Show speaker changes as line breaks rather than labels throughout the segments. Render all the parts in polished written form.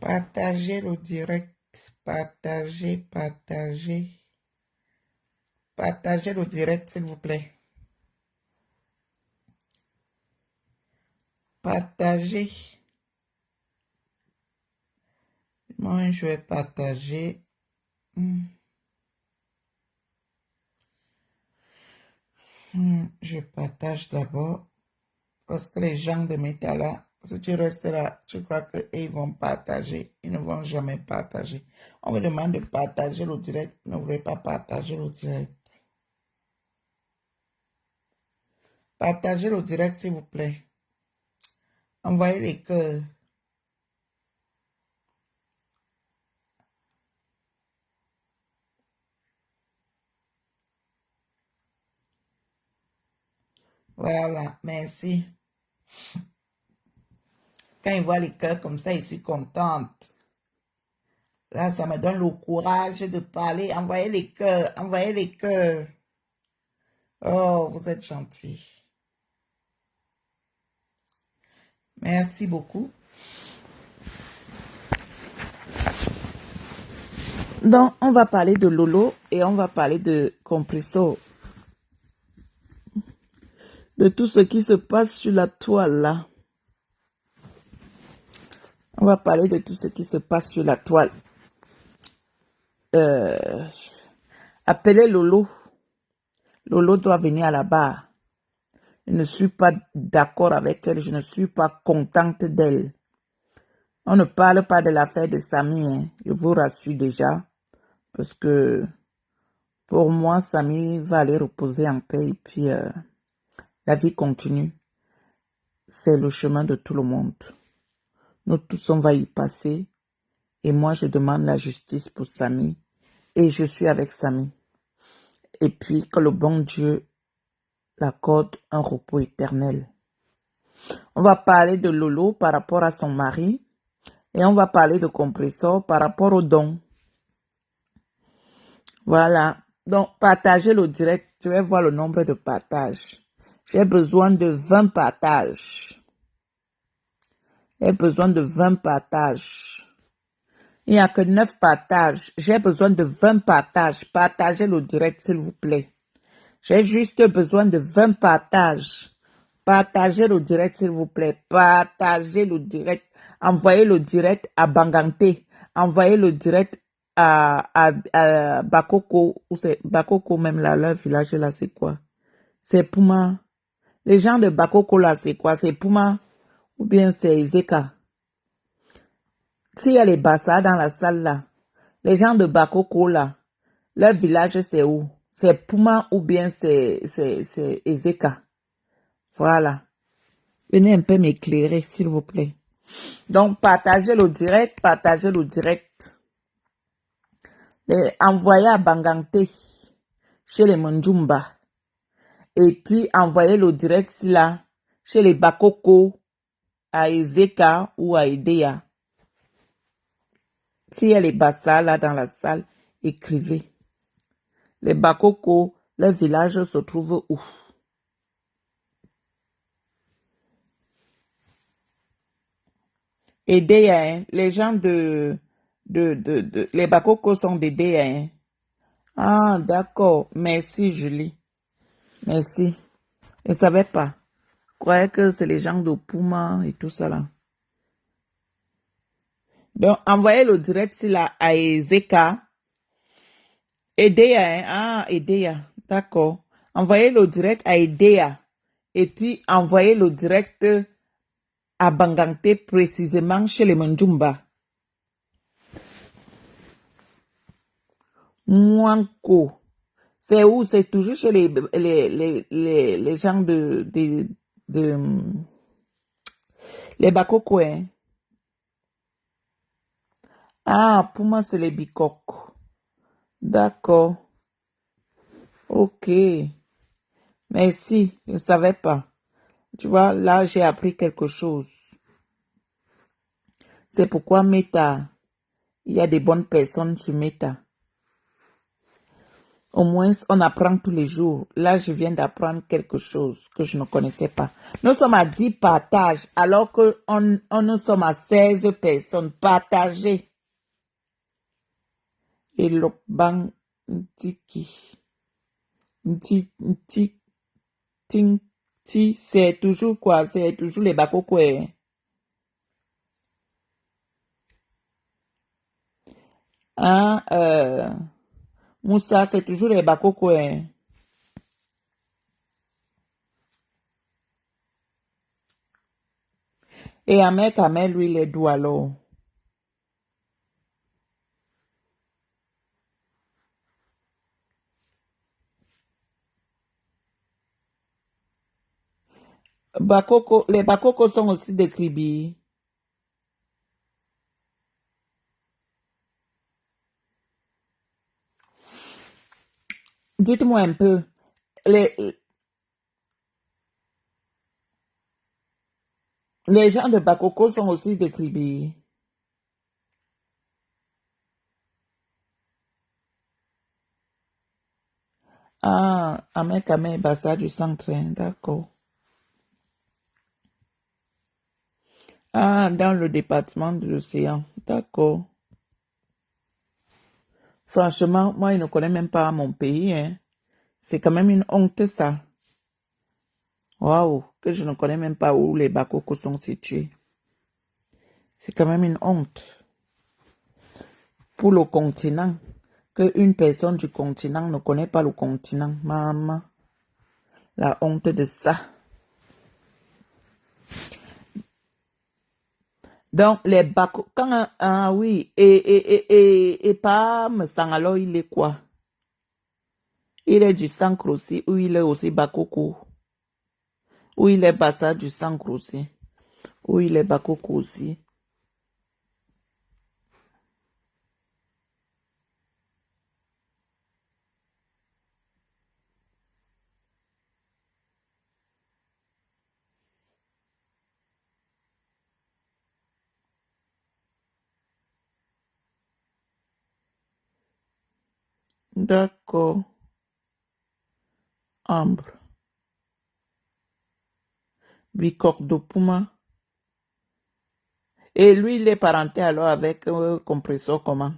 Partagez le direct. Partagez. Partagez le direct, s'il vous plaît. Partagez. Moi, je vais partager. Je partage d'abord. Parce que les gens de Métala, si tu restes là, tu crois qu'ils vont partager. Ils ne vont jamais partager. On me demande de partager le direct. Ne voulez pas partager le direct. Partagez le direct, s'il vous plaît. Envoyez les cœurs. Voilà, merci. Quand ils voient les cœurs comme ça, ils sont contente. Là, ça me donne le courage de parler. Envoyez les cœurs, envoyez les cœurs. Oh, vous êtes gentils. Merci beaucoup. Donc, on va parler de Lolo et on va parler de Compresso. De tout ce qui se passe sur la toile là. On va parler de tout ce qui se passe sur la toile. Appelez Lolo. Lolo doit venir à la barre. Je ne suis pas d'accord avec elle. Je ne suis pas contente d'elle. On ne parle pas de l'affaire de Samy. Hein. Je vous rassure déjà. Parce que pour moi, Samy va aller reposer en paix. Et puis, la vie continue. C'est le chemin de tout le monde. Nous tous, on va y passer. Et moi, je demande la justice pour Samy. Et je suis avec Samy. Et puis, que le bon Dieu l'accorde un repos éternel. On va parler de Lolo par rapport à son mari. Et on va parler de Compressor par rapport aux dons. Voilà. Donc, partagez le direct. Je vais voir le nombre de partages. J'ai besoin de 20 partages. J'ai besoin de 20 partages. Il n'y a que 9 partages. J'ai besoin de 20 partages. Partagez le direct, s'il vous plaît. J'ai juste besoin de 20 partages. Partagez le direct, s'il vous plaît. Partagez le direct. Envoyez le direct à Banganté. Envoyez le direct à Bakoko. Ou c'est Bakoko même là, leur village là, c'est quoi? C'est Pouma. Les gens de Bakoko là, c'est quoi? C'est Pouma ou bien c'est Ezeka? S'il y a les Bassa dans la salle là, les gens de Bakoko là, leur village c'est où? C'est Pouma ou bien c'est Ezeka? Voilà. Venez un peu m'éclairer, s'il vous plaît. Donc, partagez le direct, partagez le direct. Envoyez à Banganté, chez les Mandjumba. Et puis, envoyez le direct là, chez les Bakoko, à Ezeka ou à Edea. S'il y a les Bassa là dans la salle, écrivez. Les Bakoko, leur village se trouve où? Edea, hein? Les gens les Bakoko sont d'Edea, hein? Ah, d'accord. Merci, Julie. Merci. Je ne savais pas. Je croyais que c'est les gens de Pouma et tout ça là. Donc, envoyez le direct là à Ezeka. Edea, hein? Ah, Edea. D'accord. Envoyez le direct à Edea. Et puis, envoyez le direct à Banganté, précisément chez les Mandjumba. Mouanko. C'est où? C'est toujours chez les gens les Bakoko, hein? Ah, pour moi, c'est les Bikok. D'accord. Ok. Merci. Je ne savais pas. Tu vois, là, j'ai appris quelque chose. C'est pourquoi Meta, il y a des bonnes personnes sur Meta. Au moins, on apprend tous les jours. Là, je viens d'apprendre quelque chose que je ne connaissais pas. Nous sommes à 10 partages, alors que nous sommes à 16 personnes partagées. Et l'okbang ntiki. Nti, ting, ti, c'est toujours quoi? C'est toujours les bakokwe. Hein, Moussa, c'est toujours les bakokwe. Et Ahmed Kamel, lui, il est d'où alors? Bakoko, les bakoko sont aussi des Kribi. Dites-moi un peu, les, les gens de Bakoko sont aussi des Kribi. Ah, Ahmed Kamel Bassa du centre, hein, d'accord. Ah, dans le département de l'océan, d'accord. Franchement, moi, il ne connaît même pas mon pays, hein. C'est quand même une honte, ça. Waouh, que je ne connais même pas où les Bakoko sont situés. C'est quand même une honte pour le continent. Qu'une personne du continent ne connaît pas le continent. Maman, la honte de ça. Donc, les Bakoko, quand, ah oui, et pas Sangalo, il est quoi? Il est du Sankro aussi, ou il est aussi Bakoko, ou il est Bassa du Sankro aussi, ou il est Bakoko aussi. D'accord, Ambre. Bicordopuma. Et lui, il est parenté alors avec compresseur comment?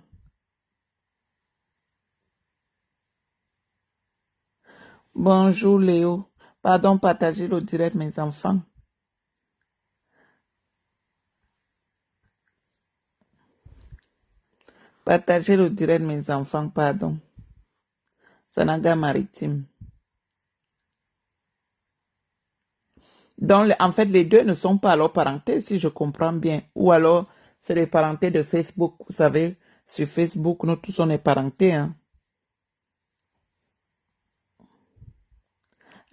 Bonjour Léo. Pardon, partagez le direct, mes enfants. Partagez le direct, mes enfants, pardon. Sanaga Maritime. Donc, en fait, les deux ne sont pas alors parentés, si je comprends bien. Ou alors, c'est les parentés de Facebook. Vous savez, sur Facebook, nous tous, on est parentés. Hein.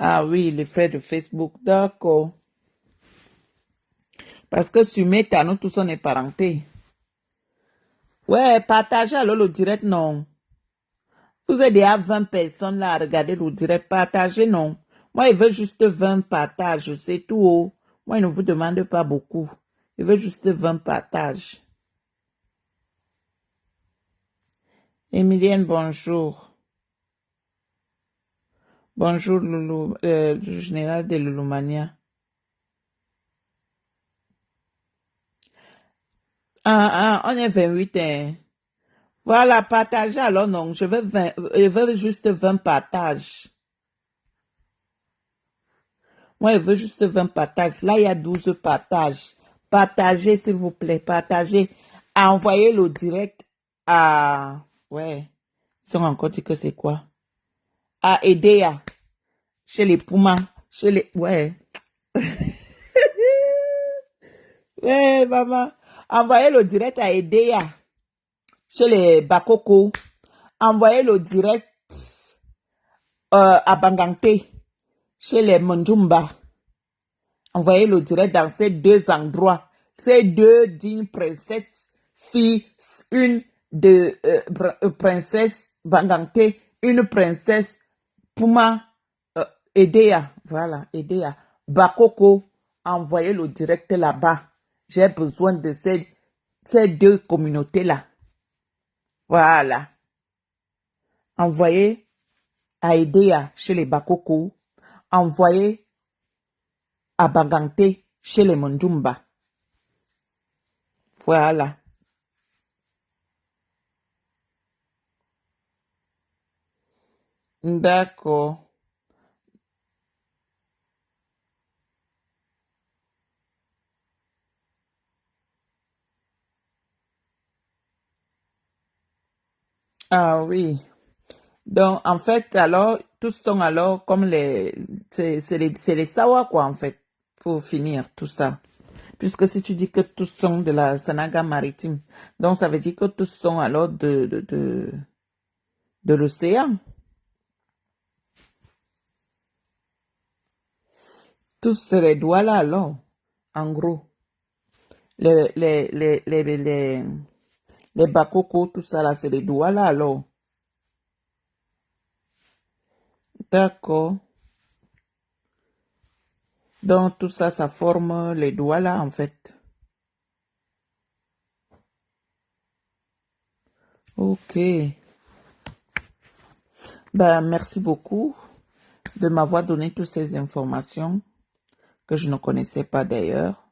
Ah oui, les frères de Facebook, d'accord. Parce que sur Meta, nous tous, on est parentés. Ouais, partagez alors le direct, non. Vous êtes déjà 20 personnes là à regarder le direct. Partagez, non. Moi, il veut juste 20 partages, c'est tout. Oh. Moi, il ne vous demande pas beaucoup. Il veut juste 20 partages. Emilienne, bonjour. Bonjour, Loulou, le général de Louloumania. On est 28. Hein. Voilà, partagez alors, non. Je veux juste 20 partages. Moi, je veux juste 20 partages. Là, il y a 12 partages. Partagez, s'il vous plaît. Partagez. Envoyez le direct à... Ouais. Ils ont encore dit que c'est quoi? À Edea. Chez les Pumas. Chez les... Ouais. Ouais, maman. Envoyez le direct à Edea. Chez les Bakoko. Envoyez le direct à Bangangte. Chez les Mundumba. Envoyez le direct dans ces deux endroits. Ces deux dignes princesses, filles, une de princesse Bangangte, une princesse Puma Edea. Voilà, Edea. Bakoko, envoyez le direct là-bas. J'ai besoin de ces deux communautés-là. Voilà. Envoyez à Edea chez les Bakoko, envoyé à Bagante chez les Mondumba. Voilà. D'accord. Ah oui. Donc, en fait, alors, tous sont alors comme les... C'est les Sawa, quoi, en fait, pour finir tout ça. Puisque si tu dis que tous sont de la Sanaga maritime, donc ça veut dire que tous sont alors de l'océan. Tous c'est les Douala alors, en gros. Les Bakoko, tout ça là, c'est les Douala alors. D'accord. Donc tout ça, ça forme les Douala en fait. Ok. Ben, merci beaucoup de m'avoir donné toutes ces informations que je ne connaissais pas d'ailleurs.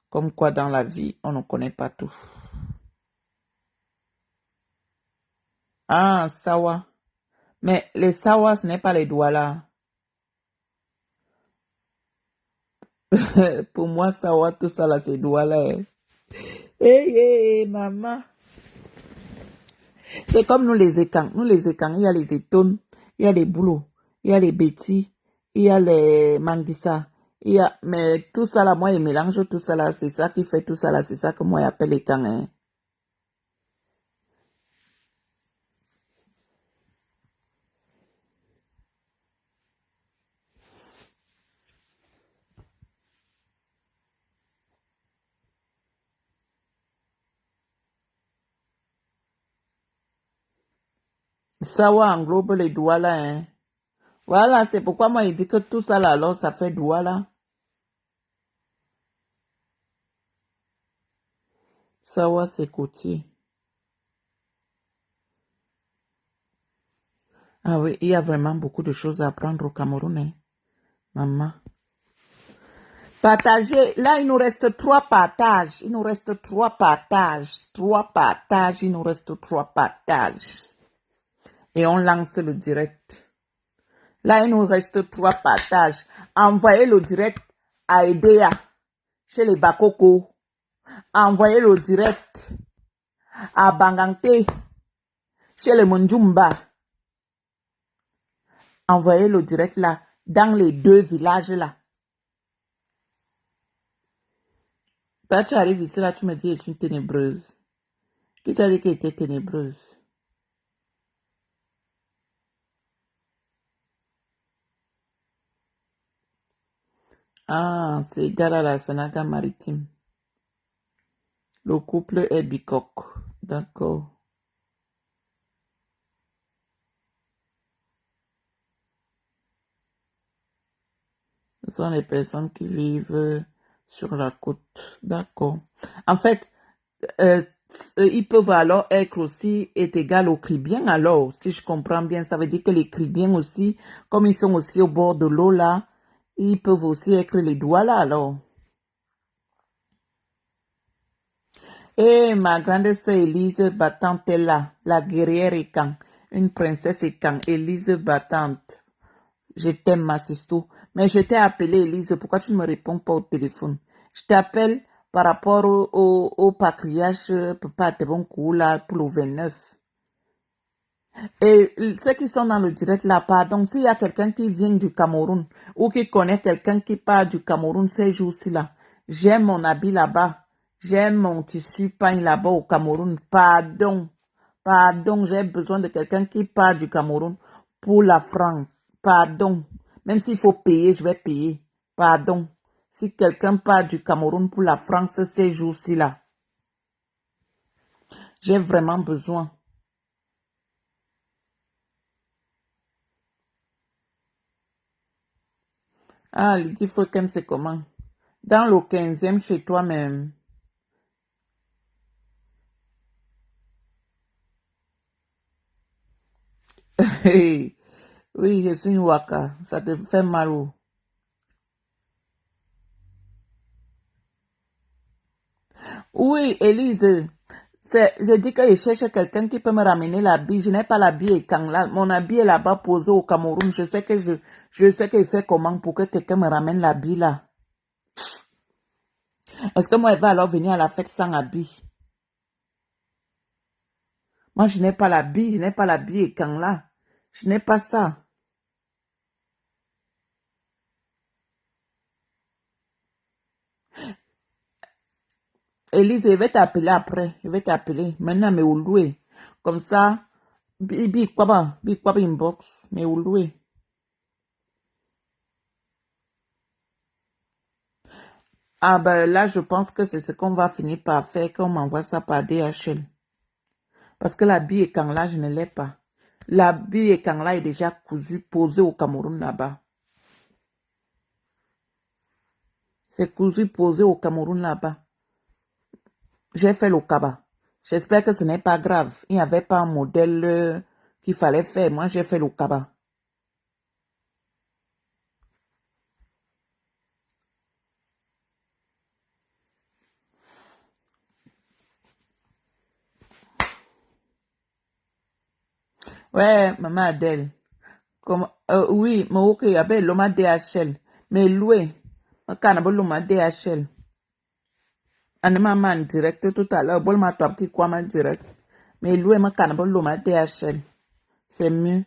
Comme quoi dans la vie, on ne connaît pas tout. Ah, Sawa. Mais les Sawa, ce n'est pas les Douala. Pour moi, Sawa, tout ça là, c'est Douala. Hey, hey, maman. C'est comme nous les écangs. Nous les écangs, il y a les étones, il y a les boulots, il y a les bêtis, il y a les manguissa. Mais tout ça là, moi, je mélange tout ça là. C'est ça qui fait tout ça là. C'est ça que moi, j'appelle les cangs. Hein. Sawa englobe les doigts là. Hein. Voilà, c'est pourquoi moi, je dis que tout ça là, alors, ça fait doigt là. Sawa, c'est côtier. Ah oui, il y a vraiment beaucoup de choses à apprendre au Cameroun, hein, maman. Partager. Là, il nous reste 3 partages. Il nous reste 3 partages. 3 partages. Il nous reste 3 partages. Et on lance le direct. Là, il nous reste 3 partages. Envoyez le direct à Edea, chez les Bakoko. Envoyez le direct à Bangante, chez les Munjumba. Envoyez le direct là, dans les 2 villages là. Toi, tu arrives ici là, tu me dis, je suis une ténébreuse. Qui t'a dit qu'elle était ténébreuse? Ah, c'est égal à la Sanaga maritime. Le couple est bicoque. D'accord. Ce sont les personnes qui vivent sur la côte. D'accord. En fait, euh, ils peuvent alors être aussi est égal aux Cribiens alors, si je comprends bien. Ça veut dire que les Cribiens aussi, comme ils sont aussi au bord de l'eau là, ils peuvent aussi être les Douala alors. Et ma grande sœur Élise Battante est là, la guerrière Ekan, une princesse Ekan, Élise Battante. Je t'aime, ma sisto. Mais je t'ai appelé, Élise, pourquoi tu ne me réponds pas au téléphone? Je t'appelle par rapport au patriarche Papa Tebonkou là pour le 29. Et ceux qui sont dans le direct là, pardon, s'il y a quelqu'un qui vient du Cameroun ou qui connaît quelqu'un qui part du Cameroun ces jours-ci là, j'aime mon habit là-bas, j'aime mon tissu pagne là-bas au Cameroun, pardon, pardon, j'ai besoin de quelqu'un qui part du Cameroun pour la France, pardon, même s'il faut payer, je vais payer, pardon, si quelqu'un part du Cameroun pour la France ces jours-ci là, j'ai vraiment besoin. Ah, Lydie Fouquem, c'est comment? Dans le 15e chez toi-même. Oui, je suis une waka. Ça te fait mal où? Oui, Élise. Je dis que je cherche quelqu'un qui peut me ramener l'habit. Je n'ai pas l'habit et quand là, mon habit est là-bas posé au Cameroun. Je sais qu'il fait comment pour que quelqu'un me ramène l'habit là. Est-ce que moi, elle va alors venir à la fête sans habit? Moi, je n'ai pas l'habit, je n'ai pas l'habit et quand là. Je n'ai pas ça. Élise, je vais t'appeler après. Je vais t'appeler. Maintenant, mais où louer. Comme ça, bi quoi inbox, mais où louer. Ah ben là, je pense que c'est ce qu'on va finir par faire, qu'on m'envoie ça par DHL. Parce que l'habit et quand là, je ne l'ai pas. L'habit et quand là est déjà cousu, posé au Cameroun là-bas. C'est cousu, posé au Cameroun là-bas. J'ai fait le cabas. J'espère que ce n'est pas grave. Il n'y avait pas un modèle qu'il fallait faire. Moi, j'ai fait le cabas. Ouais, maman Adèle. Comme, oui, mais ok, il y avait l'homme DHL. Mais loué, quand on a l'homme DHL. On m'a en direct tout à l'heure. Bon, m'a top qui quoi en direct. Mais loué, ma quand on a l'homme DHL. C'est mieux.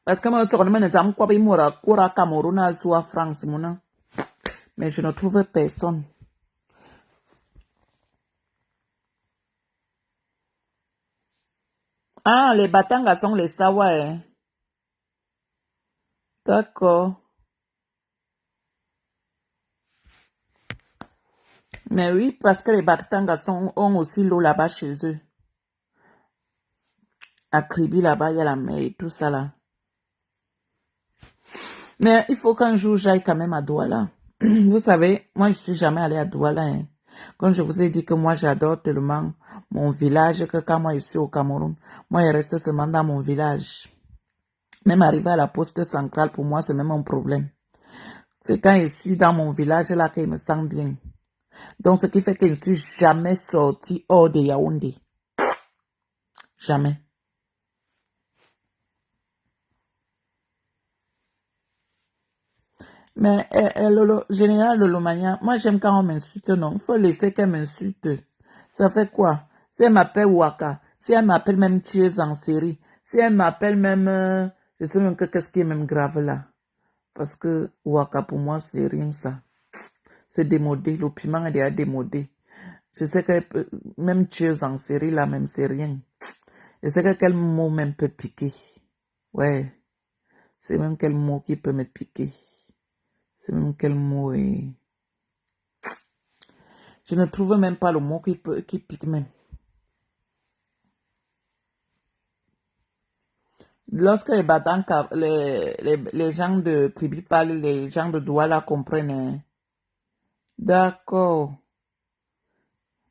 Parce que moi, on me dit, quoi, il mourra, coura Cameroun, à Zoua, France, mon. Mais je ne trouve personne. Ah, les Batangas sont les Sawa, hein. D'accord. Mais oui, parce que les Batangas ont aussi l'eau là-bas chez eux. À Kribi, là-bas, il y a la mer et tout ça là. Mais il faut qu'un jour j'aille quand même à Douala. Vous savez, moi je suis jamais allée à Douala, hein. Comme je vous ai dit que moi j'adore tellement mon village que quand moi je suis au Cameroun, moi je reste seulement dans mon village. Même arriver à la poste centrale, pour moi, c'est même un problème. C'est quand je suis dans mon village là que je me sens bien. Donc, ce qui fait que je ne suis jamais sortie hors de Yaoundé. Jamais. Mais, général de Lomania, moi j'aime quand on m'insulte, non. Il faut laisser qu'elle m'insulte. Ça fait quoi? Si elle m'appelle Waka, si elle m'appelle même tueuse en série, si elle m'appelle même, je sais même que qu'est-ce qui est même grave là. Parce que Waka pour moi c'est rien ça. C'est démodé, le piment est déjà démodé. Je sais que même tueuse en série là même c'est rien. Je sais que quel mot même peut piquer. Ouais, c'est même quel mot qui peut me piquer. C'est même quel mot est... Je ne trouve même pas le mot qui pique même. Lorsque les Batanka, les gens de Kribi parlent, les gens de Douala comprennent, hein. D'accord.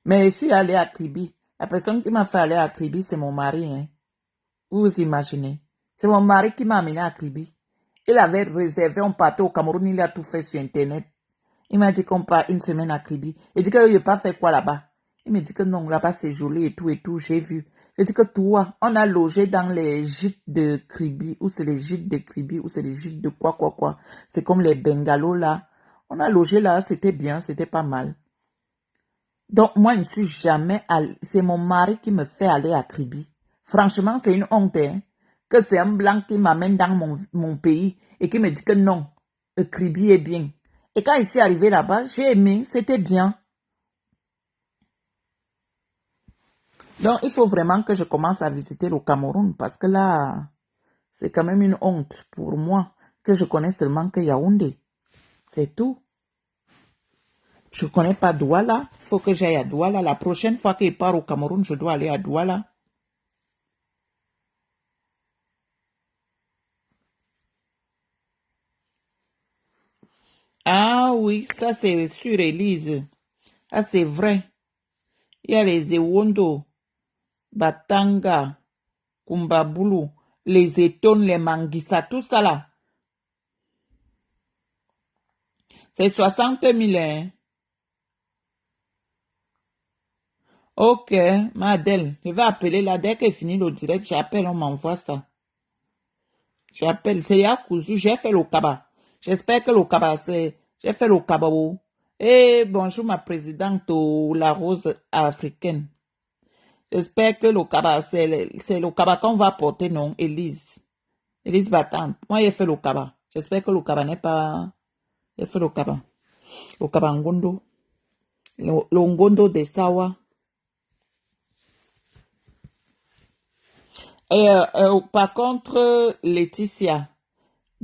Mais je suis allé à Kribi. La personne qui m'a fait aller à Kribi, c'est mon mari, hein. Vous vous imaginez. C'est mon mari qui m'a amené à Kribi. Il avait réservé, on partait au Cameroun, il a tout fait sur Internet. Il m'a dit qu'on part une semaine à Kribi. Il dit que je n'ai pas fait quoi là-bas. Il me dit que non, là-bas c'est joli et tout, j'ai vu. J'ai dit que toi, on a logé dans les gîtes de Kribi, ou c'est les gîtes de Kribi, ou c'est les gîtes de quoi. C'est comme les bungalows là. On a logé là, c'était bien, c'était pas mal. Donc moi, je ne suis jamais allée. C'est mon mari qui me fait aller à Kribi. Franchement, c'est une honte, hein, que c'est un blanc qui m'amène dans mon pays et qui me dit que non, le Kribi est bien. Et quand il s'est arrivé là-bas, j'ai aimé, c'était bien. Donc, il faut vraiment que je commence à visiter le Cameroun parce que là, c'est quand même une honte pour moi que je connais seulement que Yaoundé. C'est tout. Je ne connais pas Douala. Il faut que j'aille à Douala. La prochaine fois qu'il part au Cameroun, je dois aller à Douala. Ah oui, ça c'est sûr, Élise. Ah, c'est vrai. Il y a les Ewondo, Batanga, Kumbabulu. les étones, les manguissas, tout ça là. C'est 60 000, hein. Ok, Madel, je vais appeler là. Dès qu'elle finit le direct, j'appelle, on m'envoie ça. J'appelle, c'est Yakouzu, j'ai fait le kaba. J'espère que le kaba, c'est... J'ai fait le kaba. Et bonjour ma présidente, la rose africaine. J'espère que le kaba, c'est le kaba qu'on va porter, non, Élise. Élise Battante. Moi, j'ai fait le kaba. J'espère que le kaba n'est pas... J'ai fait le kaba. Le kaba ngondo. Le ngondo de Sawa. Et par contre, Laetitia,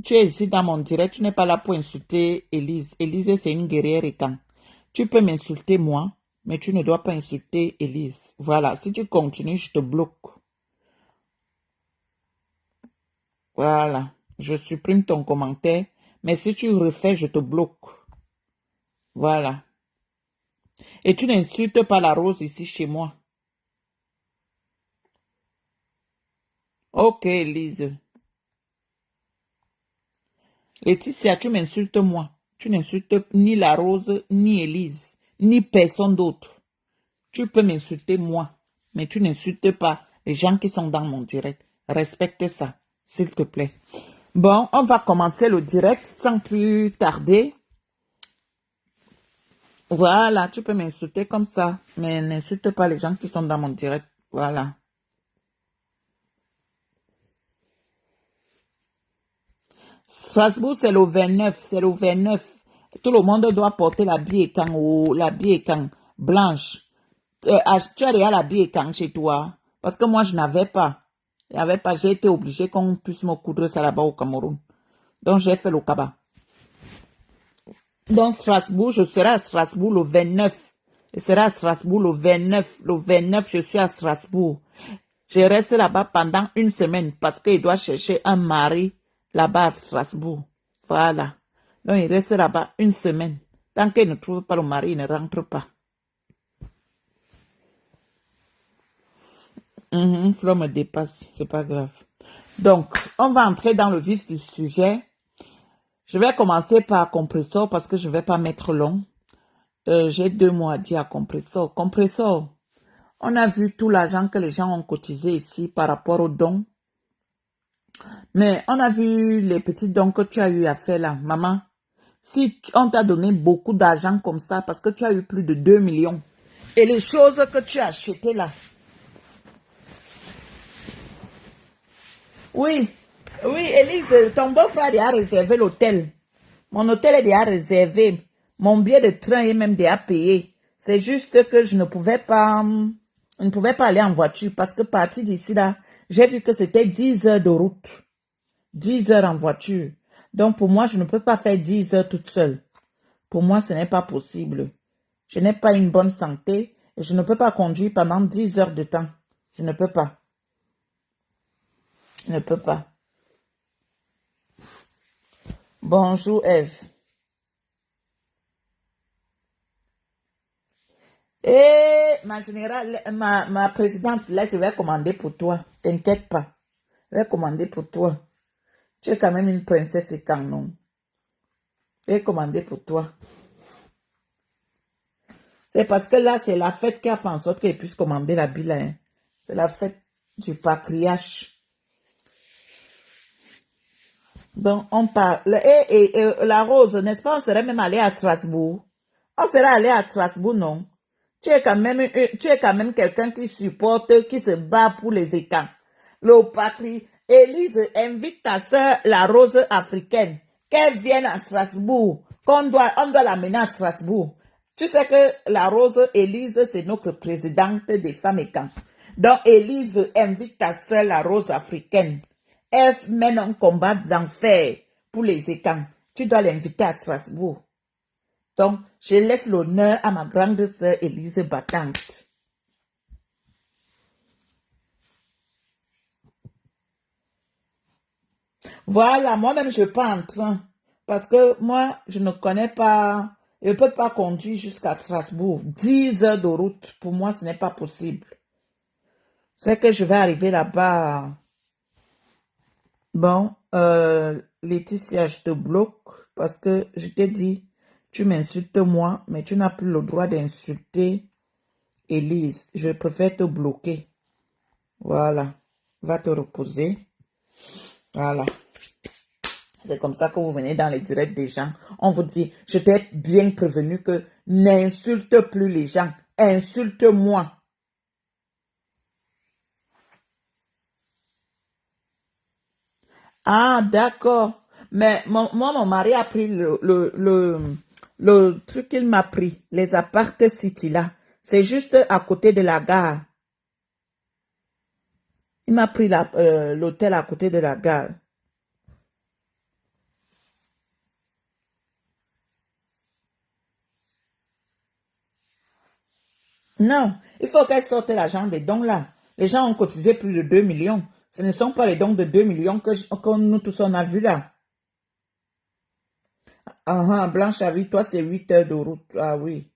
tu es ici dans mon direct, tu n'es pas là pour insulter Élise. Élise, c'est une guerrière étant. Tu peux m'insulter moi, mais tu ne dois pas insulter Élise. Voilà, si tu continues, je te bloque. Voilà, je supprime ton commentaire, mais si tu refais, je te bloque. Voilà. Et tu n'insultes pas la rose ici chez moi. Ok, Élise. Laetitia, tu m'insultes moi. Tu n'insultes ni la rose, ni Élise, ni personne d'autre. Tu peux m'insulter moi, mais tu n'insultes pas les gens qui sont dans mon direct. Respecte ça, s'il te plaît. Bon, on va commencer le direct sans plus tarder. Voilà, tu peux m'insulter comme ça, mais n'insulte pas les gens qui sont dans mon direct. Voilà. Strasbourg, c'est le 29, c'est le 29. Tout le monde doit porter la biécan ou la biécan blanche. Tu as déjà la biécan chez toi? Parce que moi, je n'avais pas. J'ai été obligé qu'on puisse me coudre ça là-bas au Cameroun. Donc, j'ai fait le kaba. Dans Strasbourg, je serai à Strasbourg le 29. Je serai à Strasbourg le 29. Le 29, je suis à Strasbourg. Je reste là-bas pendant une semaine parce qu'il doit chercher un mari là-bas à Strasbourg. Voilà. Donc, il reste là-bas une semaine. Tant qu'il ne trouve pas le mari, il ne rentre pas. Flo me dépasse, c'est pas grave. Donc, on va entrer dans le vif du sujet. Je vais commencer par compressor parce que je ne vais pas mettre long. J'ai 2 mots à dire à compressor. Compressor, on a vu tout l'argent que les gens ont cotisé ici par rapport aux dons. Mais on a vu les petits dons que tu as eu à faire là. Maman, si on t'a donné beaucoup d'argent comme ça parce que tu as eu plus de 2 millions et les choses que tu as achetées là. Oui, oui, Élise, ton beau-frère a réservé l'hôtel. Mon hôtel est déjà réservé. Mon billet de train est même déjà payé. C'est juste que je ne pouvais pas aller en voiture parce que partir d'ici là, j'ai vu que c'était 10 heures de route. 10 heures en voiture. Donc pour moi, je ne peux pas faire 10 heures toute seule. Pour moi, ce n'est pas possible. Je n'ai pas une bonne santé et je ne peux pas conduire pendant 10 heures de temps. Je ne peux pas. Je ne peux pas. Bonjour Eve. Et ma générale, ma présidente, là, je vais commander pour toi. T'inquiète pas. Je vais commander pour toi. Tu es quand même une princesse et quand non. Je vais commander pour toi. C'est parce que là, c'est la fête qui a fait en sorte qu'elle puisse commander la bille. Hein. C'est la fête du patriarche. Donc, on parle. Et la rose, n'est-ce pas? On serait même allé à Strasbourg. On serait allé à Strasbourg, non? Tu es quand même quelqu'un qui supporte, qui se bat pour les écans. Le patrie, Élise invite ta soeur, la rose africaine, qu'elle vienne à Strasbourg, on doit l'amener à Strasbourg. Tu sais que la rose Élise, c'est notre présidente des femmes écans. Donc, Élise invite ta soeur, la rose africaine. Elle mène un combat d'enfer pour les écans. Tu dois l'inviter à Strasbourg. Donc, je laisse l'honneur à ma grande sœur Élise Battante. Voilà, moi-même, je ne suis pas en train. Parce que moi, je ne connais pas, je ne peux pas conduire jusqu'à Strasbourg. 10 heures de route, pour moi, ce n'est pas possible. C'est que je vais arriver là-bas Bon, Laetitia, je te bloque parce que je t'ai dit, tu m'insultes moi, mais tu n'as plus le droit d'insulter Élise. Je préfère te bloquer. Voilà. Va te reposer. Voilà. C'est comme ça que vous venez dans les directs des gens. On vous dit, je t'ai bien prévenu que n'insulte plus les gens. Insulte-moi. Ah, d'accord. Mais moi, mon mari a pris le truc qu'il m'a pris, les appartes city là. C'est juste à côté de la gare. Il m'a pris l'hôtel à côté de la gare. Non, il faut qu'elle sorte l'argent des dons là. Les gens ont cotisé plus de 2 millions. Ce ne sont pas les dons de 2 millions que nous tous on a vu là. Ah, ah, Blanche a vu, toi c'est 8 heures de route. Ah oui.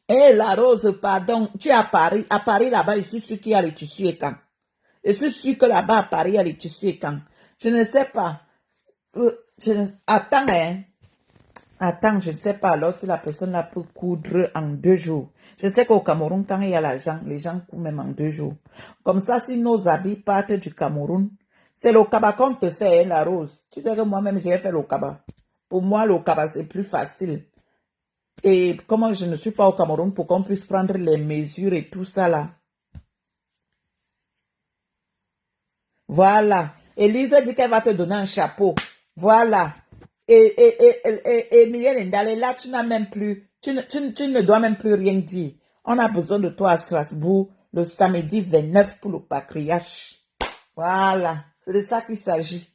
Eh, la Rose, pardon, tu es à Paris. À Paris, là-bas, je suis sûr qu'il y a les tissus et quand. Je suis sûr que là-bas, à Paris, il y a les tissus et quand. Je ne sais pas. Attends, hein. Attends, je ne sais pas alors si la personne là peut coudre en 2 jours. Je sais qu'au Cameroun, quand il y a l'argent, les gens coudent même en 2 jours. Comme ça, si nos habits partent du Cameroun, c'est le kaba qu'on te fait, hein, la Rose. Tu sais que moi-même, j'ai fait le kaba. Pour moi, le kaba, c'est plus facile. Et comment je ne suis pas au Cameroun pour qu'on puisse prendre les mesures et tout ça là. Voilà. Elise dit qu'elle va te donner un chapeau. Voilà. Et Mylène Ndale, là, tu n'as même plus, tu ne dois même plus rien dire. On a besoin de toi à Strasbourg le samedi 29 pour le patriarche. Voilà. C'est de ça qu'il s'agit.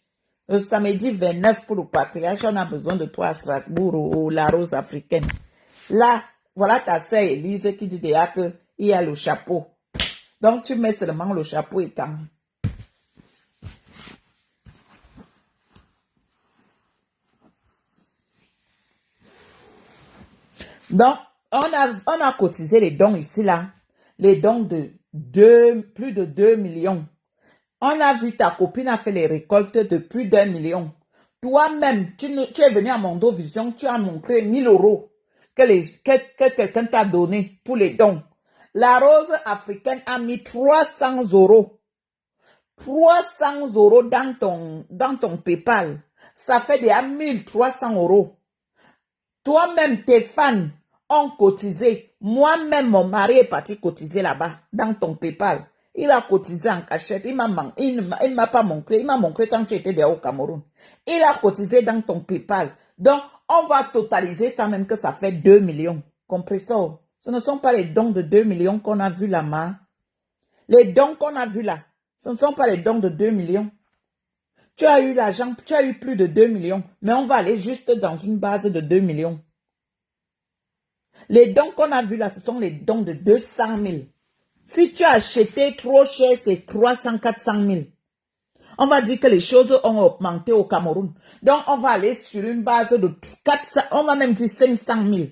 Le samedi 29 pour le patriarche, on a besoin de toi à Strasbourg ou la rose africaine. Là, voilà ta sœur Elise qui dit déjà qu'il y a le chapeau. Donc, tu mets seulement le chapeau et quand. Donc, on a cotisé les dons ici, là. Les dons de plus de 2 millions. On a vu ta copine a fait les récoltes de plus d'1 million. Toi-même, tu es venu à Mondo Vision, tu as montré 1 000 € que quelqu'un t'a donné pour les dons. La rose africaine a mis 300 euros. 300 € dans ton PayPal. Ça fait déjà 1 300 €. Toi-même, tes fans ont cotisé. Moi-même, mon mari est parti cotiser là-bas, dans ton PayPal. Il a cotisé en cachette. Il ne m'a pas montré. Il m'a montré quand tu étais déjà au Cameroun. Il a cotisé dans ton PayPal. Donc, on va totaliser ça même que ça fait 2 millions. Compris ça? Ce ne sont pas les dons de 2 millions qu'on a vus là-bas. Les dons qu'on a vus là, ce ne sont pas les dons de 2 millions. Tu as eu l'argent, tu as eu plus de 2 millions, mais on va aller juste dans une base de 2 millions. Les dons qu'on a vus là, ce sont les dons de 200 000. Si tu as acheté trop cher, c'est 300, 400 000. On va dire que les choses ont augmenté au Cameroun. Donc, on va aller sur une base de 400, on va même dire 500 000.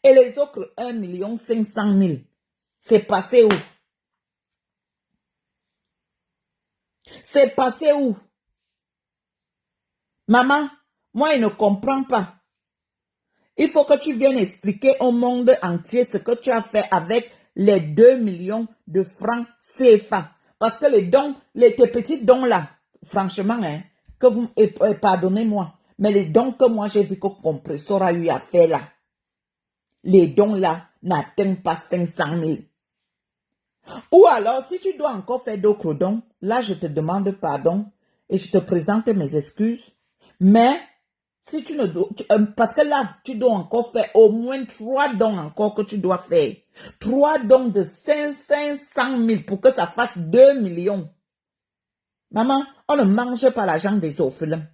Et les autres 1 500 000. C'est passé où? C'est passé où? Maman, moi, je ne comprends pas. Il faut que tu viennes expliquer au monde entier ce que tu as fait avec les 2 millions de francs CFA. Parce que les dons, tes petits dons là, franchement, hein, que vous, pardonnez-moi, mais les dons que moi j'ai vu que Compressor a eu à faire là, les dons là n'atteignent pas 500 000. Ou alors, si tu dois encore faire d'autres dons, là je te demande pardon et je te présente mes excuses. Mais si tu ne dois, parce que là, tu dois encore faire au moins 3 dons encore que tu dois faire. 3 dons de 500 000 pour que ça fasse 2 millions. Maman, on ne mange pas l'argent des orphelins.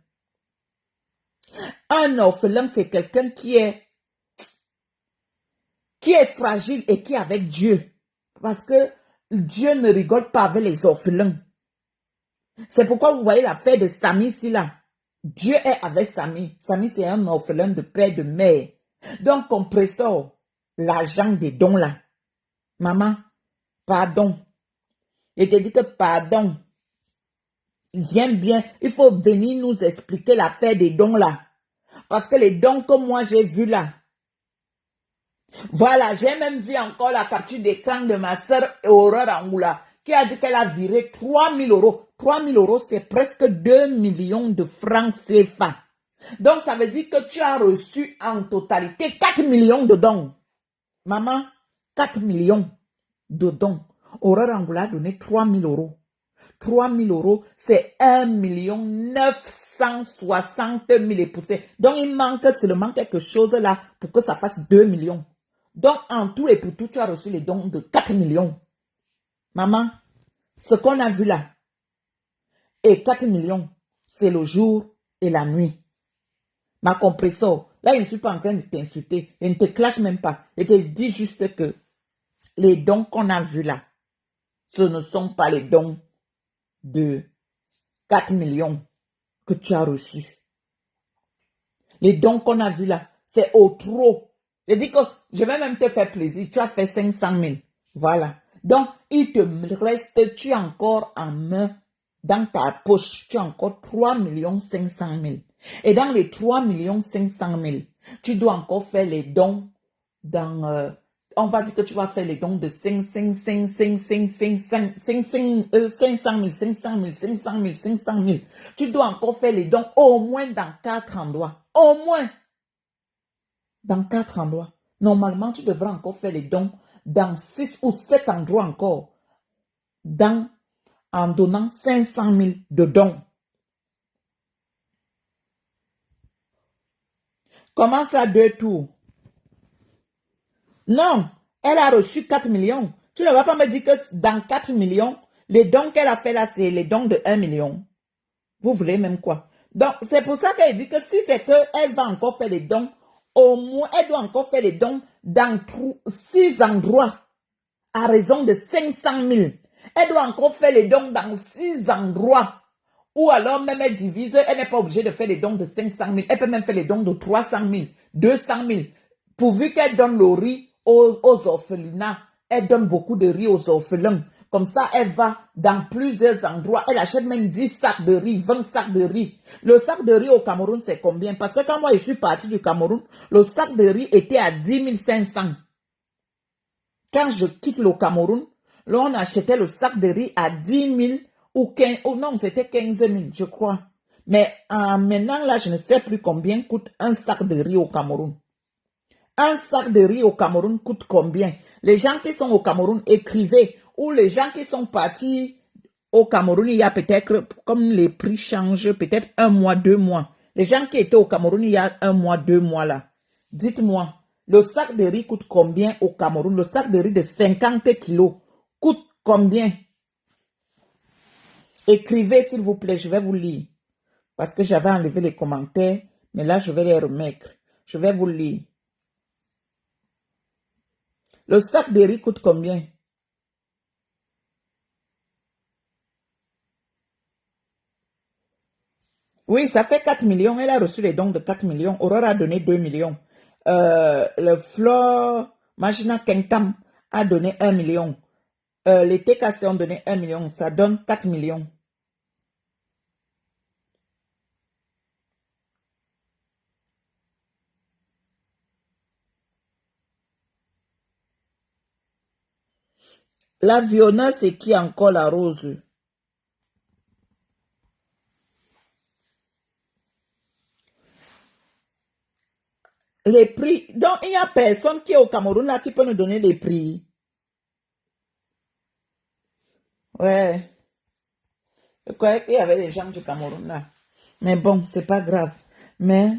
Un orphelin, c'est quelqu'un qui est fragile et qui est avec Dieu. Parce que Dieu ne rigole pas avec les orphelins. C'est pourquoi vous voyez l'affaire de Samy ici là. Dieu est avec Samy. Samy, c'est un orphelin de père, de mère. Donc, Compressor, l'argent des dons là. Maman, pardon. Je te dis que pardon. Viens bien, il faut venir nous expliquer l'affaire des dons là. Parce que les dons que moi j'ai vus là. Voilà, j'ai même vu encore la capture d'écran de ma soeur Aurore Angoula qui a dit qu'elle a viré 3 000 euros. 3 000 euros, c'est presque 2 millions de francs CFA. Donc, ça veut dire que tu as reçu en totalité 4 millions de dons. Maman, 4 millions de dons. Aurore Angoula a donné 3 000 euros. 3 000 euros, c'est 1 960 000 et poussées. Donc, il manque seulement quelque chose là pour que ça fasse 2 millions. Donc, en tout et pour tout, tu as reçu les dons de 4 millions. Maman, ce qu'on a vu là, et 4 millions, c'est le jour et la nuit. Ma compresseur, là, je ne suis pas en train de t'insulter. Je ne te clash même pas. Je te dis juste que les dons qu'on a vus là, ce ne sont pas les dons de 4 millions que tu as reçus. Les dons qu'on a vus là, c'est au trop. Je dis que je vais même te faire plaisir. Tu as fait 500 000. Voilà. Donc, il te reste, tu as encore en main, dans ta poche, tu as encore 3 500 000. Et dans les 3 500 000, tu dois encore faire les dons dans... on va dire que tu vas faire les dons de 500 000. Tu dois encore faire les dons au moins dans 4 endroits. Au moins dans 4 endroits. Normalement, tu devrais encore faire les dons dans 6 ou 7 endroits encore. En donnant 500 000 de dons. Comment ça, 2 tours? Non, elle a reçu 4 millions. Tu ne vas pas me dire que dans 4 millions, les dons qu'elle a fait là, c'est les dons de 1 million. Vous voulez même quoi? Donc, c'est pour ça qu'elle dit que si c'est qu'elle va encore faire les dons, au moins, elle doit encore faire les dons dans 6 endroits à raison de 500 000. Elle doit encore faire les dons dans 6 endroits. Ou alors même elle divise, elle n'est pas obligée de faire les dons de 500 000. Elle peut même faire les dons de 300 000, 200 000. Pourvu qu'elle donne le riz aux orphelinats, elle donne beaucoup de riz aux orphelins. Comme ça, elle va dans plusieurs endroits. Elle achète même 10 sacs de riz, 20 sacs de riz. Le sac de riz au Cameroun, c'est combien? Parce que quand moi, je suis partie du Cameroun, le sac de riz était à 10 500. Quand je quitte le Cameroun, là, on achetait le sac de riz à 10 000 ou 15, oh non, c'était 15 000, je crois. Mais maintenant, là, je ne sais plus combien coûte un sac de riz au Cameroun. Un sac de riz au Cameroun coûte combien? Les gens qui sont au Cameroun, écrivez. Ou les gens qui sont partis au Cameroun, il y a peut-être, comme les prix changent, peut-être 1 mois, 2 mois. Les gens qui étaient au Cameroun, il y a 1 mois, 2 mois là. Dites-moi, le sac de riz coûte combien au Cameroun? Le sac de riz de 50 kilos coûte combien? Écrivez s'il vous plaît, je vais vous lire. Parce que j'avais enlevé les commentaires, mais là je vais les remettre. Je vais vous lire. Le sac de riz coûte combien? Oui, ça fait 4 millions. Elle a reçu les dons de 4 millions. Aurore a donné 2 millions. Le Flore Magina Kenkam a donné 1 million. Les TKC ont donné 1 million. Ça donne 4 millions. La Viona, c'est qui encore la rose? Les prix. Donc, il n'y a personne qui est au Cameroun là qui peut nous donner les prix. Ouais. Je croyais qu'il y avait des gens du Cameroun là. Mais bon, c'est pas grave. Mais,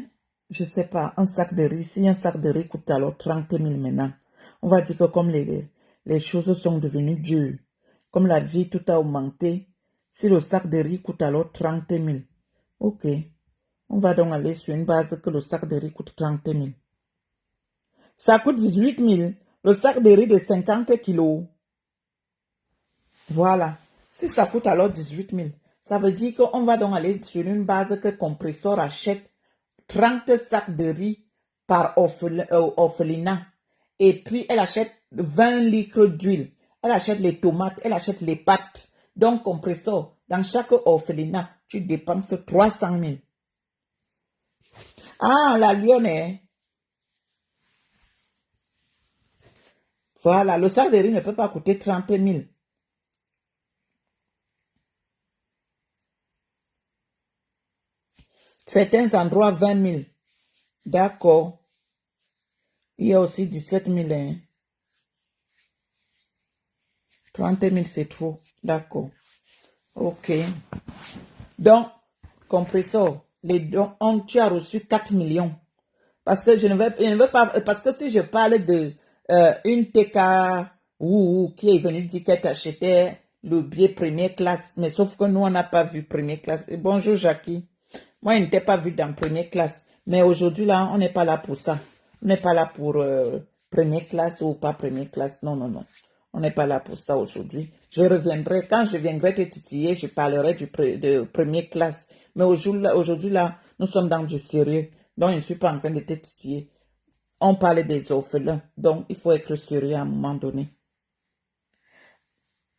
je sais pas, un sac de riz, si un sac de riz coûte alors 30 000 maintenant, on va dire que comme les choses sont devenues dures, comme la vie tout a augmenté, si le sac de riz coûte alors 30 000, ok, on va donc aller sur une base que le sac de riz coûte 30 000. Ça coûte 18 000, le sac de riz de 50 kilos. Voilà. Si ça coûte alors 18 000, ça veut dire qu'on va donc aller sur une base que Compressor achète 30 sacs de riz par orphelinat. Et puis, elle achète 20 litres d'huile. Elle achète les tomates, elle achète les pâtes. Donc, compresseur, dans chaque orphelinat, tu dépenses 300 000. Ah, la Lyonnais. Voilà, le sac de riz ne peut pas coûter 30 000. Certains endroits, 20 000. D'accord. Il y a aussi 17 000. Hein. 30 000, c'est trop. D'accord. Ok. Donc, compresseur, les dons, tu as reçu 4 millions. Parce que je ne veux pas, parce que si je parle de une TK qui est venue dire qu'elle t'achetait le billet première classe, mais sauf que nous, on n'a pas vu première classe. Et bonjour, Jackie. Moi, je n'étais pas vu dans première classe. Mais aujourd'hui, là, on n'est pas là pour ça. On n'est pas là pour première classe ou pas première classe. Non, non, non. On n'est pas là pour ça aujourd'hui. Je reviendrai, quand je viendrai te titiller, je parlerai de première classe. Mais aujourd'hui, là, nous sommes dans du sérieux. Donc, je ne suis pas en train de te titiller. On parle des orphelins. Donc, il faut être sérieux à un moment donné.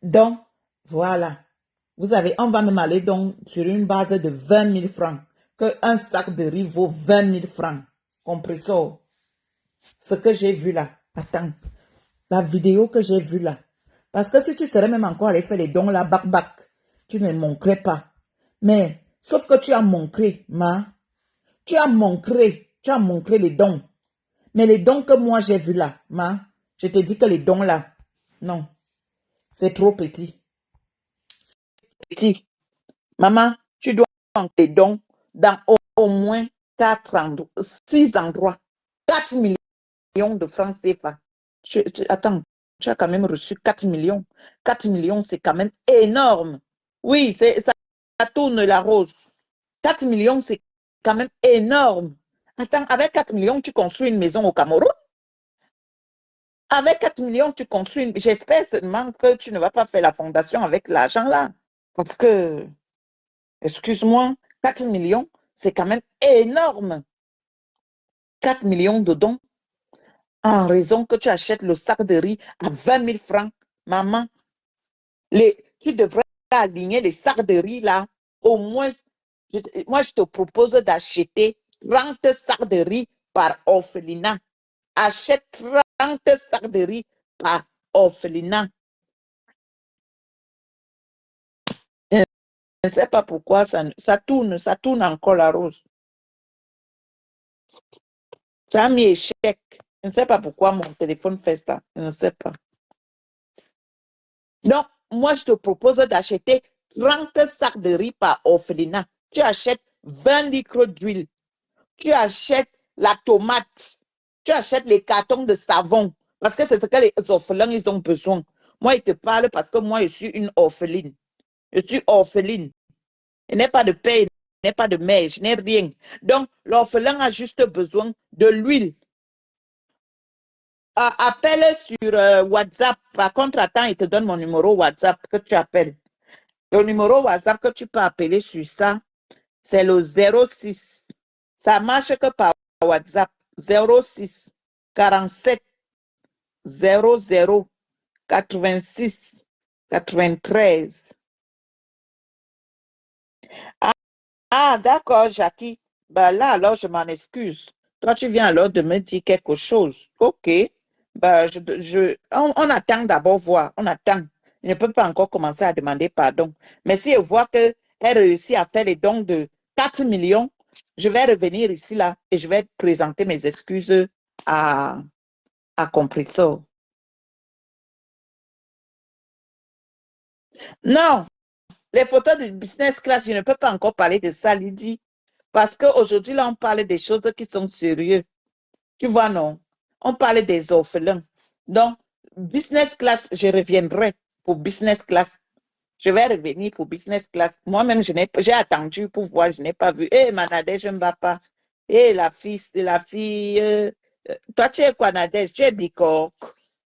Donc, voilà. On va même aller donc sur une base de 20 000 francs. Qu'un sac de riz vaut 20 000 francs. Compris ça? Ce que j'ai vu là. Attends. La vidéo que j'ai vue là. Parce que si tu serais même encore allé faire les dons là, bac, tu ne manquerais pas. Mais, sauf que tu as montré, tu as montré les dons. Mais les dons que moi j'ai vus là, je te dis que les dons là, non, c'est trop petit. Petit. Maman, tu dois prendre les dons dans au moins 6 endroits. 4 millions de francs CFA. Attends, tu as quand même reçu 4 millions. 4 millions, c'est quand même énorme. Oui, ça tourne la rose. 4 millions, c'est quand même énorme. Attends, avec 4 millions, tu construis une maison au Cameroun? Avec 4 millions, tu construis une... J'espère seulement que tu ne vas pas faire la fondation avec l'argent là. Parce que, excuse-moi, 4 millions, c'est quand même énorme. 4 millions de dons en raison que tu achètes le sac de riz à 20 000 francs. Maman, tu devrais aligner les sacs de riz là. Au moins, moi, je te propose d'acheter 30 sacs de riz par orphelinat. Achète 30 sacs de riz par orphelinat. Je ne sais pas pourquoi ça tourne encore la rose. Ça a mis échec. Je ne sais pas pourquoi mon téléphone fait ça. Je ne sais pas. Donc, moi, je te propose d'acheter 30 sacs de riz par orphelinat. Tu achètes 20 litres d'huile. Tu achètes la tomate. Tu achètes les cartons de savon. Parce que c'est ce que les orphelins, ils ont besoin. Moi, ils te parlent parce que moi, je suis une orpheline. Je suis orpheline. Je n'ai pas de père, je n'ai pas de mère, je n'ai rien. Donc, l'orphelin a juste besoin de l'huile. Appelle sur WhatsApp. Par contre, attends, il te donne mon numéro WhatsApp que tu appelles. Le numéro WhatsApp que tu peux appeler sur ça, c'est le 06. Ça marche que par WhatsApp. 06 47 00 86 93. D'accord, Jackie. Bah là, alors, je m'en excuse. Toi, tu viens alors de me dire quelque chose. OK. Bah, on attend d'abord voir. On attend. Je ne peux pas encore commencer à demander pardon. Mais si je vois qu'elle réussit à faire les dons de 4 millions, je vais revenir ici là et je vais présenter mes excuses à Compressor. Non, les photos de business class, je ne peux pas encore parler de ça, Lydie. Parce qu'aujourd'hui, là, on parle des choses qui sont sérieuses. Tu vois, non? On parle des orphelins. Donc, business class, je reviendrai pour business class. Je vais revenir pour business class. Moi-même, j'ai attendu pour voir, je n'ai pas vu. Hé, Nadège, je ne vais pas. Hé, la fille. Toi, tu es quoi, Nadège? Tu es Bicok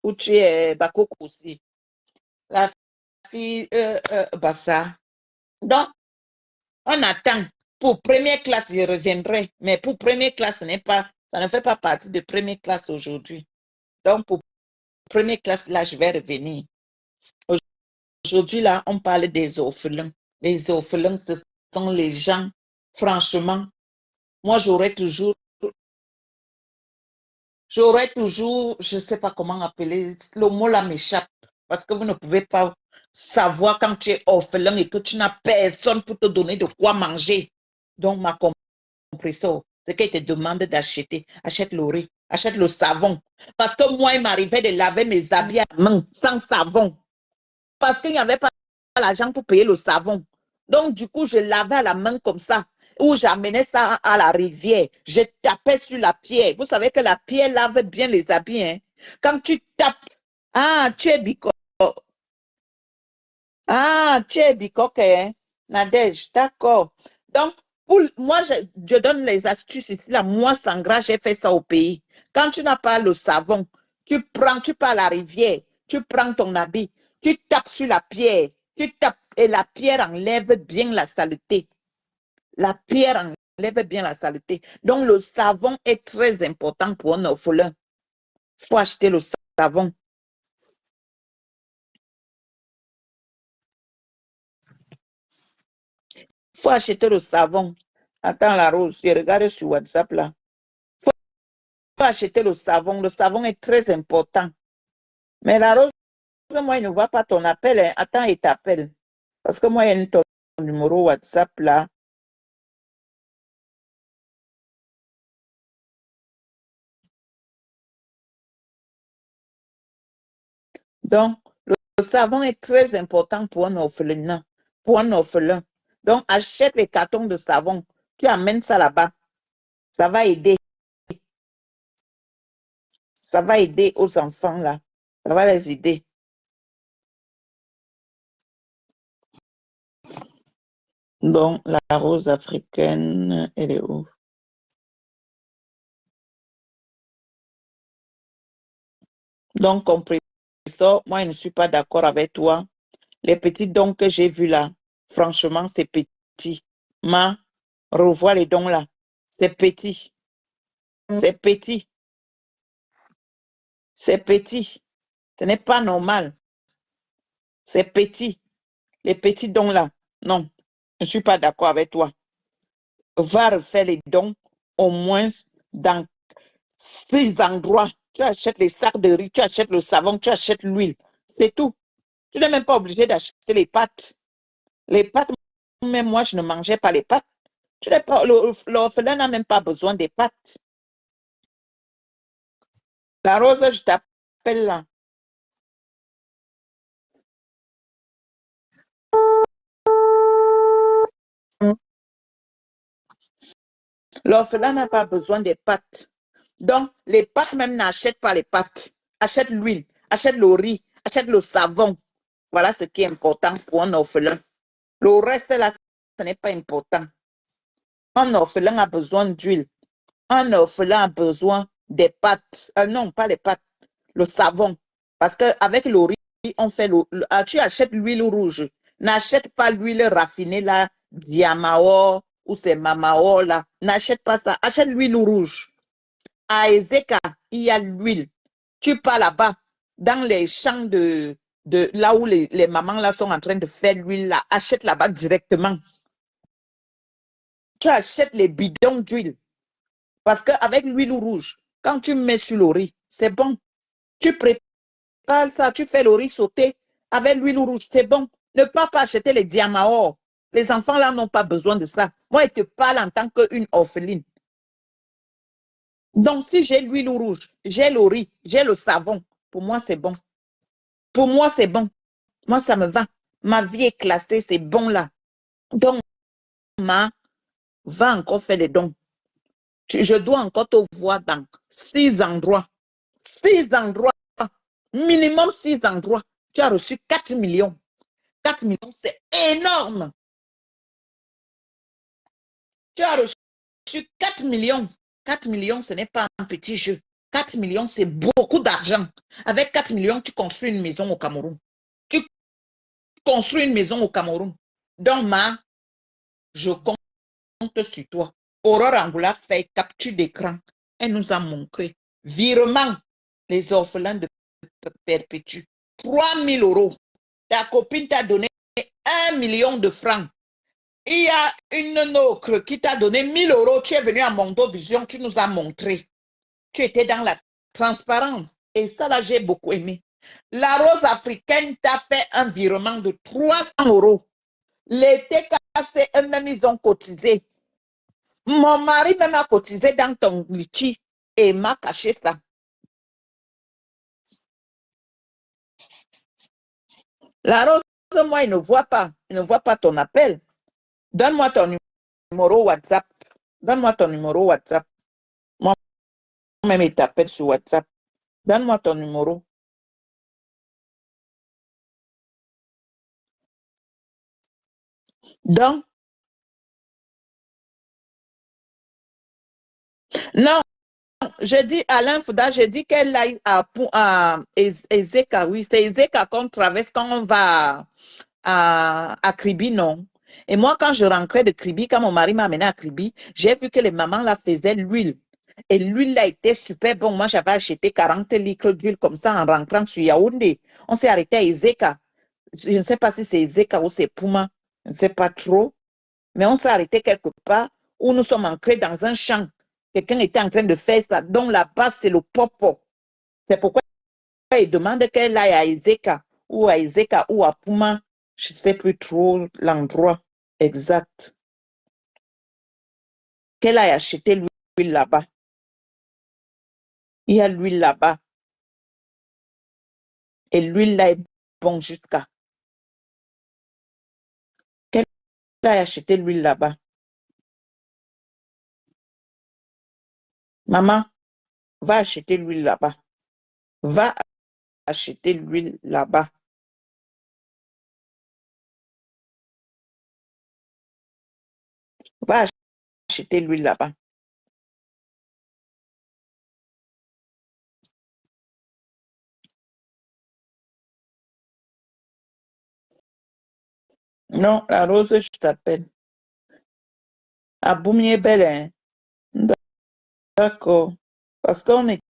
ou tu es Bakoko aussi? La fille, Bassa. Donc, on attend. Pour première classe, je reviendrai. Mais pour première classe, ça ne fait pas partie de première classe aujourd'hui. Donc, pour première classe, là, je vais revenir. Aujourd'hui, là, on parle des orphelins. Les orphelins, ce sont les gens, franchement, moi, j'aurais toujours, je ne sais pas comment appeler, le mot là m'échappe, parce que vous ne pouvez pas savoir quand tu es orphelin et que tu n'as personne pour te donner de quoi manger. Donc, ma compresseur, ce qu'elle te demande d'acheter, achète le riz, achète le savon. Parce que moi, il m'arrivait de laver mes habits à la main sans savon. Parce qu'il n'y avait pas l'argent pour payer le savon. Donc, du coup, je lavais à la main comme ça, ou j'amenais ça à la rivière. Je tapais sur la pierre. Vous savez que la pierre lave bien les habits. Hein? Quand tu tapes, ah, tu es bicoque. Ah, tu es bicoque, hein? Nadège, d'accord. Donc, pour, moi, je donne les astuces ici. Là. Moi, sans gras, j'ai fait ça au pays. Quand tu n'as pas le savon, tu pars à la rivière, tu prends ton habit, tu tapes sur la pierre, tu tapes et la pierre enlève bien la saleté. La pierre enlève bien la saleté. Donc, le savon est très important pour un orphelin. Il faut acheter le savon. Il faut acheter le savon. Attends, la rose, je regarde sur WhatsApp là. Il faut acheter le savon. Le savon est très important. Mais la rose, moi, il ne voit pas ton appel. Hein. Attends, il t'appelle. Parce que moi, il y a ton numéro WhatsApp là. Donc, le savon est très important pour un orphelin. Pour un orphelin. Donc, achète les cartons de savon. Tu amènes ça là-bas. Ça va aider. Ça va aider aux enfants là. Ça va les aider. Donc, la rose africaine, elle est où? Donc, compris ça, moi, je ne suis pas d'accord avec toi. Les petits dons que j'ai vus là, franchement, c'est petit. Ma, revois les dons là. C'est petit. C'est petit. C'est petit. Ce n'est pas normal. C'est petit. Les petits dons là. Non, je ne suis pas d'accord avec toi. Va refaire les dons au moins dans 6 endroits. Tu achètes les sacs de riz, tu achètes le savon, tu achètes l'huile. C'est tout. Tu n'es même pas obligé d'acheter les pâtes. Les pâtes, même moi, je ne mangeais pas les pâtes. L'orphelin n'a même pas besoin des pâtes. La rose, je t'appelle là. L'orphelin n'a pas besoin des pâtes. Donc, les pâtes même n'achètent pas les pâtes. Achète l'huile, achète le riz, achète le savon. Voilà ce qui est important pour un orphelin. Le reste là, ce n'est pas important. Un orphelin a besoin d'huile. Un orphelin a besoin des pâtes. Non, pas les pâtes, le savon. Parce qu'avec le riz, on fait tu achètes l'huile rouge. N'achète pas l'huile raffinée là, Diamao ou c'est Mamao là. N'achète pas ça. Achète l'huile rouge. À Ezeka, il y a l'huile. Tu pars là-bas, dans les champs de là où les mamans là sont en train de faire l'huile là. Achète là-bas directement. Tu achètes les bidons d'huile. Parce qu'avec l'huile rouge, quand tu mets sur le riz, c'est bon. Tu prépares ça, tu fais le riz sauté avec l'huile rouge, c'est bon. Ne pas acheter les diamants. Les enfants là n'ont pas besoin de ça. Moi, je te parle en tant qu'une orpheline. Donc, si j'ai l'huile rouge, j'ai le riz, j'ai le savon, pour moi, c'est bon. Pour moi, c'est bon. Moi, ça me va. Ma vie est classée, c'est bon là. Donc, ma, va encore faire des dons. Je dois encore te voir dans 6 endroits. 6 endroits. Minimum 6 endroits. Tu as reçu 4 millions. 4 millions, c'est énorme. Tu as reçu 4 millions. 4 millions, ce n'est pas un petit jeu. 4 millions, c'est beaucoup d'argent. Avec 4 millions, tu construis une maison au Cameroun. Tu construis une maison au Cameroun. Donc, je compte sur toi. Aurore Angoula fait capture d'écran. Elle nous a montré. Virement. Les orphelins de Perpétue. 3 000 euros. Ta copine t'a donné 1 million de francs. Il y a une autre qui t'a donné 1 000 euros. Tu es venu à Mondovision, tu nous as montré. Tu étais dans la transparence. Et ça, là, j'ai beaucoup aimé. La Rose africaine t'a fait un virement de 300 euros. L'été cassé, eux-mêmes, ils ont cotisé. Mon mari même a cotisé dans ton litchi et m'a caché ça. La Rose, moi, il ne voit pas. Il ne voit pas ton appel. Donne-moi ton numéro WhatsApp. Donne-moi ton numéro WhatsApp. Moi-même, il t'appelle sur WhatsApp. Donne-moi ton numéro. Donc, non, je dis Alain Fouda, je dis qu'elle aille à Ezeka. Oui, c'est Ezeka qu'on traverse quand on va à Kribi, non. Et moi, quand je rentrais de Kribi, quand mon mari m'a amené à Kribi, j'ai vu que les mamans là faisaient l'huile. Et l'huile là était super bon. Moi, j'avais acheté 40 litres d'huile comme ça en rentrant sur Yaoundé. On s'est arrêté à Ezeka. Je ne sais pas si c'est Ezeka ou c'est Puma. Je ne sais pas trop. Mais on s'est arrêté quelque part où nous sommes ancrés dans un champ. Quelqu'un était en train de faire ça. Donc là-bas, c'est le popo. C'est pourquoi il demande qu'elle aille à Ezeka ou à Puma. Je ne sais plus trop l'endroit exact. Qu'elle aille acheter l'huile là-bas. Il y a l'huile là-bas. Et l'huile là est bon jusqu'à. Qu'elle aille acheter l'huile là-bas. Maman, va acheter l'huile là-bas. Va acheter l'huile là-bas. Va acheter l'huile là-bas. Non, la Rose, je t'appelle. Aboumi est belle, hein? D'accord. Parce qu'on était,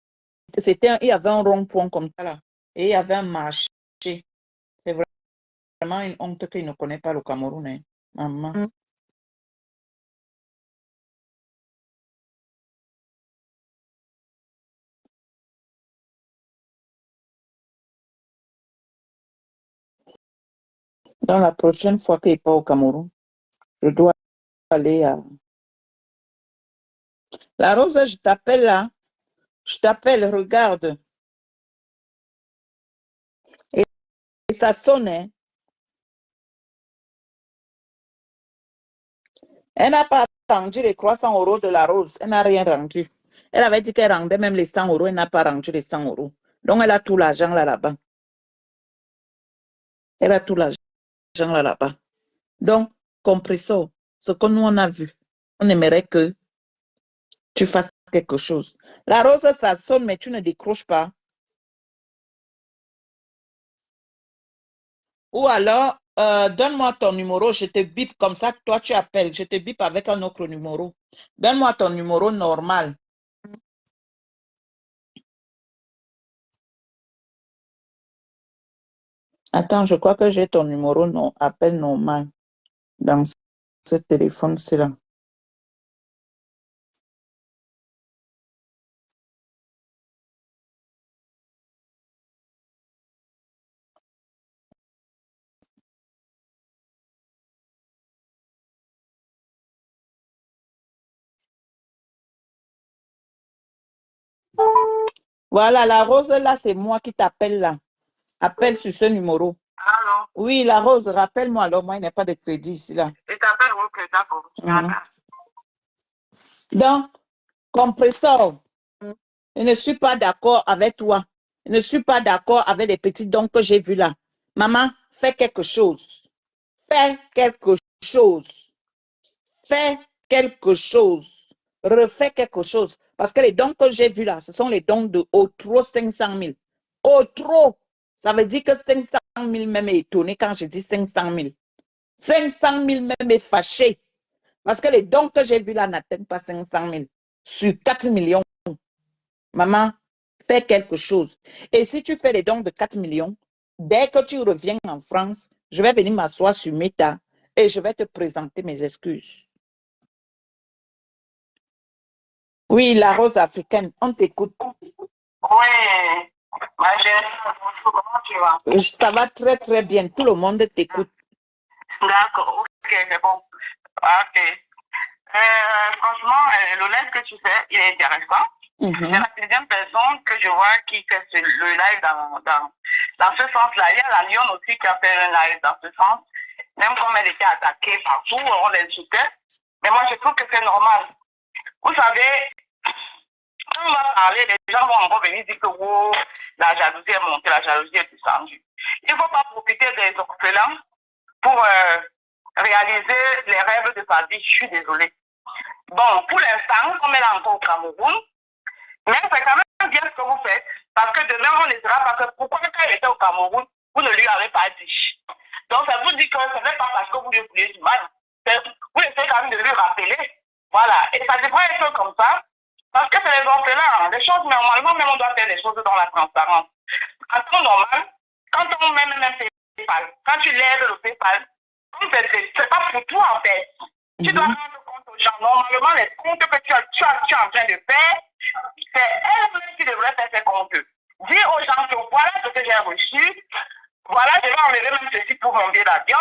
il y avait un rond-point comme ça là. Et il y avait un marché. C'est vraiment une honte qu'il ne connaît pas le Cameroun, hein. Maman. Dans la prochaine fois qu'il part au Cameroun, je dois aller à... La Rose, je t'appelle là. Je t'appelle, regarde. Et ça sonne, hein. Elle n'a pas rendu les 300 euros de la Rose. Elle n'a rien rendu. Elle avait dit qu'elle rendait même les 100 euros. Elle n'a pas rendu les 100 euros. Donc, elle a tout l'argent là-bas. Elle a tout l'argent là-bas. Donc, Compresso, ce que nous, on a vu, on aimerait que tu fasses quelque chose. La Rose, ça sonne, mais tu ne décroches pas. Ou alors, donne-moi ton numéro, je te bip comme ça, toi tu appelles, je te bip avec un autre numéro. Donne-moi ton numéro normal. Attends, je crois que j'ai ton numéro, non, appel normal dans ce téléphone-ci là. Voilà, la Rose là, c'est moi qui t'appelle là. Appelle sur ce numéro. Alors? Oui, la Rose, rappelle-moi alors, moi, il n'y a pas de crédit ici là. Et t'appelles, ok, d'accord. Donc, compresseur, je ne suis pas d'accord avec toi. Je ne suis pas d'accord avec les petits dons que j'ai vus là. Maman, fais quelque chose. Fais quelque chose. Fais quelque chose. Refais quelque chose. Parce que les dons que j'ai vus là, ce sont les dons de Otro 500 000. Otro, ça veut dire que 500 000 même est étonné quand je dis 500 000. 500 000 même est fâché. Parce que les dons que j'ai vus là n'atteignent pas 500 000 sur 4 millions. Maman, faire quelque chose. Et si tu fais des dons de 4 millions, dès que tu reviens en France, je vais venir m'asseoir sur Meta et je vais te présenter mes excuses. Oui, la rose africaine, on t'écoute.
Oui, ma chérie, comment tu vas?
Ça va très très bien, tout le monde t'écoute.
D'accord, ok, c'est bon. Ok. Franchement, le live que tu fais, il est intéressant. C'est la deuxième personne que je vois qui fait le live dans ce sens-là. Il y a la Lyon aussi qui a fait un live dans ce sens. Même comme elle était attaquée partout, on l'insultait. Mais moi, je trouve que c'est normal. Vous savez, quand on va parler, les gens vont encore venir dire que oh, la jalousie est montée, la jalousie est descendue. Il ne faut pas profiter des orphelins pour réaliser les rêves de sa vie. Je suis désolée. Bon, pour l'instant, comme elle est encore au Cameroun, mais c'est quand même bien ce que vous faites, parce que demain, on ne sera pas que pourquoi quand elle était au Cameroun, vous ne lui avez pas dit. Donc, ça vous dit que ce n'est pas parce que vous lui voulez du mal. Vous essayez quand même de lui rappeler. Voilà. Et ça devrait être comme ça, parce que c'est les orphelins. Les choses, normalement, même on doit faire les choses dans la transparence. En temps normal, quand on met même PayPal, quand tu lèves le PayPal, c'est pas pour toi en fait. Tu dois rendre compte aux gens. Normalement, les comptes que tu es en train de faire, c'est elle-même qui devrait faire ses comptes. Dis aux gens que voilà ce que j'ai reçu, voilà, je vais enlever même ceci pour mon billet d'avion,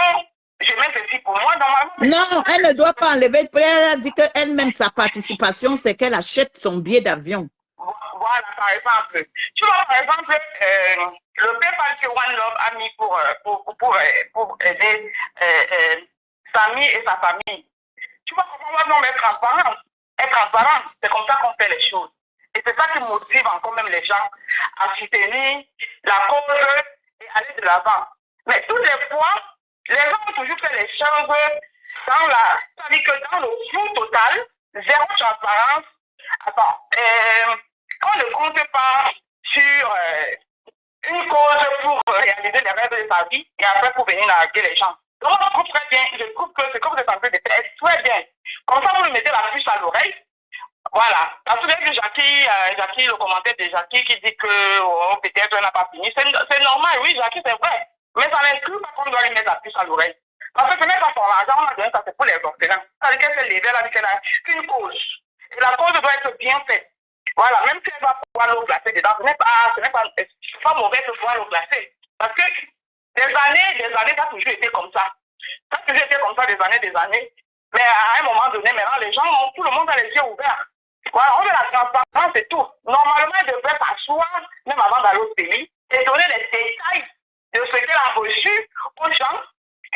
je mets ceci pour moi. Normalement,
non, elle ne doit pas enlever. Elle a dit qu'elle-même, sa participation, c'est qu'elle achète son billet d'avion.
Voilà, par exemple. Tu vois, par exemple, le PayPal que One Love a mis pour aider Samy et sa famille. Tu vois, comment on va être transparent. Être transparent, c'est comme ça qu'on fait les choses. Et c'est ça qui motive encore même les gens à soutenir la cause et aller de l'avant. Mais toutes les fois, les gens ont toujours fait les choses c'est-à-dire que dans le flou total, zéro transparence. Attends, on ne compte pas sur une cause pour réaliser les rêves de sa vie et après pour venir narguer les gens. Donc, je trouve très bien, je trouve que ce que vous êtes en train de faire est très bien. Comme ça, vous lui mettez la puce à l'oreille. Voilà. Parce que j'ai vu Jackie, le commentaire de Jackie qui dit que oh, peut-être elle n'a pas fini. C'est normal, oui, Jackie, c'est vrai. Mais ça n'inclut pas qu'on doit lui mettre la puce à l'oreille. Parce que ce n'est pas son argent, on a donné ça, c'est pour les orphelins. C'est-à-dire qu'elle s'est levée, elle a dit qu'elle a une cause. Et la cause doit être bien faite. Voilà, même si elle va pouvoir l'eau glacée dedans, ce n'est pas mauvais de pouvoir l'eau glacée. Parce que des années, ça a toujours été comme ça. Ça a toujours été comme ça des années. Mais à un moment donné, maintenant, les gens, tout le monde a les yeux ouverts. Voilà, on veut la transparence et tout. Normalement, elle devrait s'asseoir, même avant d'aller au pays, et donner les détails de ce qu'elle a reçu aux gens.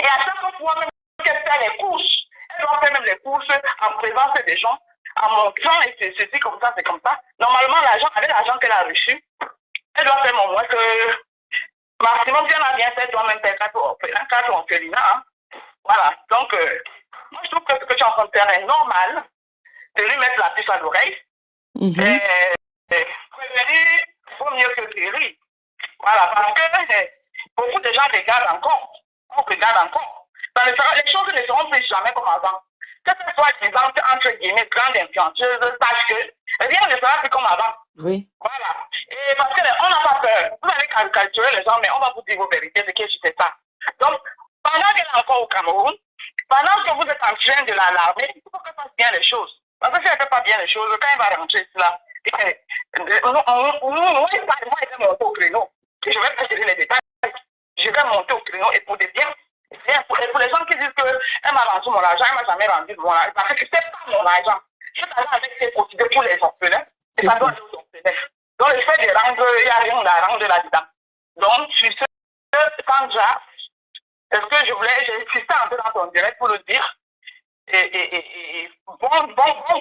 Et à chaque fois, même qu'elle fait les courses, elle doit faire même les courses en présence des gens, en montrant, et c'est ceci comme ça, c'est comme ça. Normalement, avec l'argent qu'elle a reçu, elle doit faire au moins que, maximum, si elle a bien fait, elle doit même faire 4 orphelinats. Hein. Voilà, donc, moi, je trouve que ce que tu es en train de faire est normal, de lui mettre la puce à l'oreille. Prévenir vaut mieux que guérir. Voilà, parce que beaucoup de gens regardent encore. On regarde encore. Les choses ne seront plus jamais comme avant. Que ce soit des entre guillemets, grandes influenceuses, sache que rien ne sera plus comme avant.
Oui.
Voilà. Et parce qu'on n'a pas peur. Vous allez caricaturer les gens, mais on va vous dire vos vérités, ce qui est c'est ça. Donc, pendant qu'elle est encore au Cameroun, pendant que vous êtes en train de l'alarmer, il faut qu'elle fasse bien les choses. Parce que si elle ne fait pas bien les choses, quand elle va rentrer là, moi, je vais monter au créneau. Je vais pas gérer les détails. Je vais monter au créneau et pour des biens. Et pour les gens qui disent qu'elle m'a rendu mon argent, elle m'a jamais rendu mon argent. Parce que c'est pas mon argent. Cet argent avec ses procédures pour les orphelins, et ça doit être aux orphelins. Donc, le fait de rendre, il n'y a rien à rendre là-dedans. Donc, sur ce, Sandra, est-ce que j'ai insisté un peu dans ton direct pour le dire. Et bon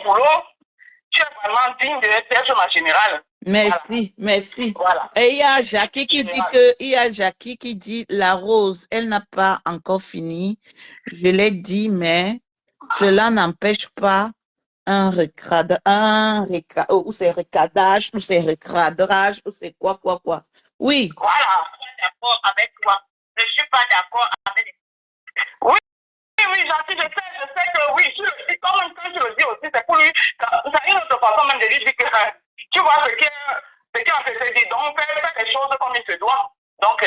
boulot. Tu es vraiment digne de être ma générale.
Merci,
voilà.
Merci.
Voilà.
Et il y a Jackie qui dit la rose, elle n'a pas encore fini. Je l'ai dit, mais cela n'empêche pas ou c'est recadage, ou c'est recadrage, ou c'est quoi. Oui.
Voilà, je suis d'accord avec toi. Je ne suis pas d'accord avec. Oui, Jackie, je sais que oui, quand tu le dis aussi, c'est pour lui, c'est une autre façon même de lui dire que tu vois ce que ce qu'on peut se dire. Donc, on fait les choses comme il se doit. Donc,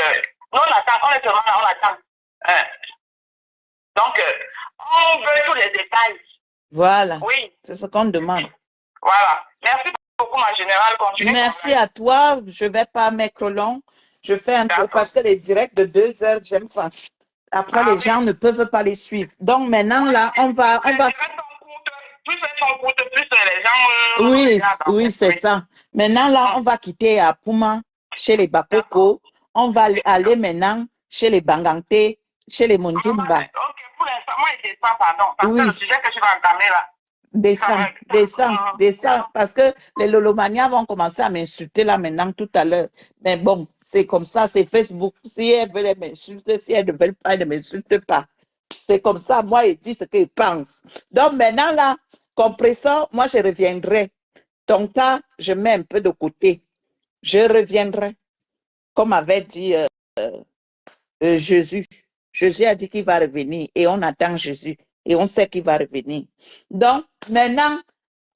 nous, on attend, on est seulement là, on attend. Donc, on veut tous les détails.
Voilà.
Oui.
C'est ce qu'on demande.
Voilà. Merci beaucoup, ma générale. Continuez.
Merci à toi. Je ne vais pas mettre long. Je fais un peu parce que les directs de 2 heures, j'aime pas. Après, les gens ne peuvent pas les suivre. Donc, maintenant, là, on va.
Plus elles sont courtes, plus les gens.
Oui, c'est ça. Maintenant, là, on va quitter à Puma, chez les Bakoko. On va aller maintenant chez les Bangante, chez les Mundjumba.
Ok, pour l'instant, moi, je descends, pardon. Parce que le sujet que tu vas entamer là.
Descends. Parce que les Lolomania vont commencer à m'insulter là maintenant tout à l'heure. Mais bon, c'est comme ça, c'est Facebook. Si elles veulent m'insulter, si elles ne veulent pas, elles ne m'insultent pas. C'est comme ça, moi, ils disent ce qu'ils pensent. Donc maintenant, là, compresseur, moi, je reviendrai. Ton cas, je mets un peu de côté. Je reviendrai. Comme avait dit Jésus. Jésus a dit qu'il va revenir et on attend Jésus et on sait qu'il va revenir. Donc, maintenant,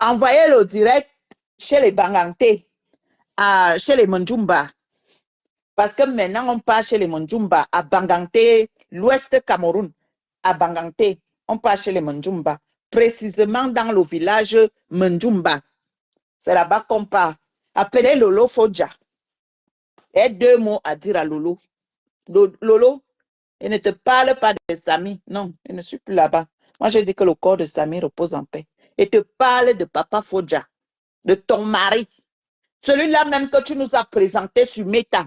envoyez-le direct chez les Bangante, chez les Mundjumba. Parce que maintenant, on part chez les Mundjumba, à Bangante, l'ouest Cameroun, à Bangante. On part chez les Mundjumba, précisément dans le village Mundjumba. C'est là-bas qu'on part. Appelez Lolo Fodja. Il y a 2 mots à dire à Lolo. Lolo, il ne te parle pas de Samy. Non, il ne suis plus là-bas. Moi, j'ai dit que le corps de Samy repose en paix. Il te parle de Papa Fodja, de ton mari. Celui-là même que tu nous as présenté sur Meta.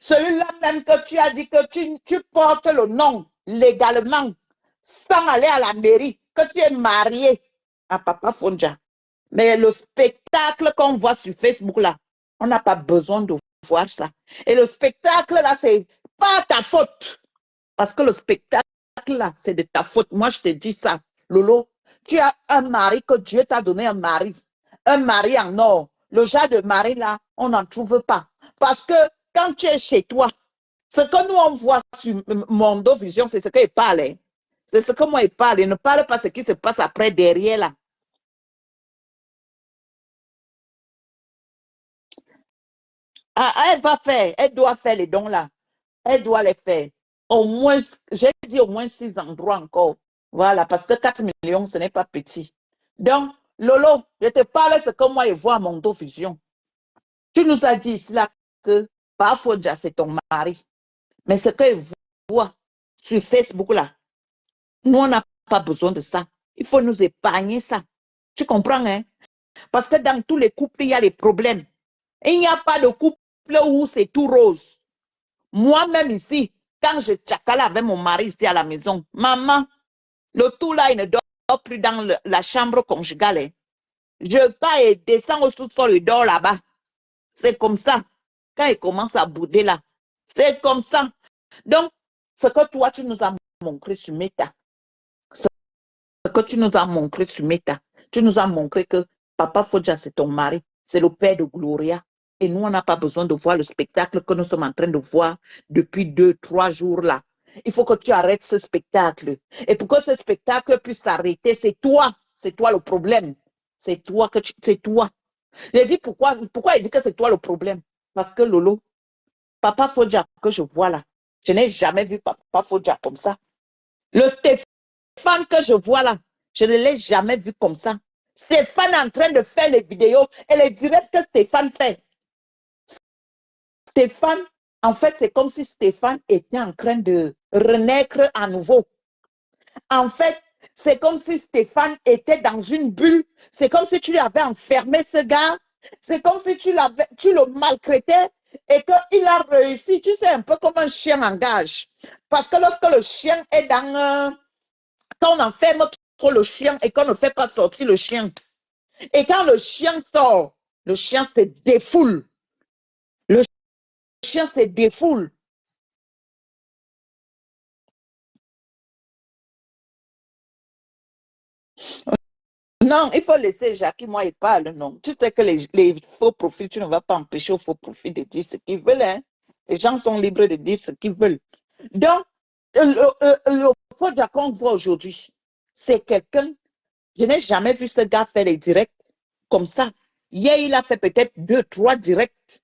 Celui-là même que tu as dit que tu portes le nom légalement, sans aller à la mairie, que tu es marié à Papa Fodja. Mais le spectacle qu'on voit sur Facebook là, on n'a pas besoin de voir ça. Et le spectacle là, c'est pas ta faute. Parce que le spectacle là, c'est de ta faute. Moi, je te dis ça, Lolo. Tu as un mari que Dieu t'a donné un mari. Un mari en or. Le genre de mari là, on n'en trouve pas. Parce que quand tu es chez toi, ce que nous on voit sur Mondo Vision, c'est ce qu'il parle. Hein. C'est ce que moi il parle. Il ne parle pas ce qui se passe après, derrière là. Elle doit faire les dons là. Elle doit les faire. Au moins, j'ai dit au moins 6 endroits encore. Voilà, parce que 4 millions, ce n'est pas petit. Donc, Lolo, je te parle ce que moi je vois à Mondo Vision. Tu nous as dit ici là que parfois c'est ton mari. Mais ce que je vois sur Facebook là, nous on n'a pas besoin de ça. Il faut nous épargner ça. Tu comprends, hein? Parce que dans tous les couples, il y a des problèmes. Et il n'y a pas de couple où c'est tout rose. Moi-même ici, quand je tchakala avec mon mari ici à la maison, maman, le tout là, il ne dort plus dans la chambre conjugale. Hein. Je pars et descends au sous-sol, il dort là-bas. C'est comme ça. Quand il commence à bouder là, c'est comme ça. Donc, ce que toi, tu nous as montré sur Meta, ce que tu nous as montré sur Meta, tu nous as montré que Papa Fodja, c'est ton mari, c'est le père de Gloria. Et nous, on n'a pas besoin de voir le spectacle que nous sommes en train de voir depuis 2-3 jours là. Il faut que tu arrêtes ce spectacle. Et pour que ce spectacle puisse s'arrêter, c'est toi le problème. C'est toi c'est toi. J'ai dit pourquoi il dit que c'est toi le problème? Parce que Lolo, Papa Fodja que je vois là, je n'ai jamais vu Papa Fodja comme ça. Le Stéphane que je vois là, je ne l'ai jamais vu comme ça. Stéphane est en train de faire les vidéos et les directs que Stéphane fait. Stéphane, en fait, c'est comme si Stéphane était en train de renaître à nouveau. En fait, c'est comme si Stéphane était dans une bulle. C'est comme si tu lui avais enfermé ce gars. C'est comme si tu le maltraitais et qu'il a réussi. Tu sais, un peu comme un chien en cage. Parce que lorsque le chien est dans... quand on enferme trop le chien et qu'on ne fait pas sortir le chien. Et quand le chien sort, le chien se défoule. Le chien se défoule. Non, il faut laisser Jackie, moi, il parle, non. Tu sais que les faux profils, tu ne vas pas empêcher aux faux profils de dire ce qu'ils veulent. Hein. Les gens sont libres de dire ce qu'ils veulent. Donc, le faux qu'on voit aujourd'hui, c'est quelqu'un, je n'ai jamais vu ce gars faire les directs comme ça. Hier, il a fait peut-être 2-3 directs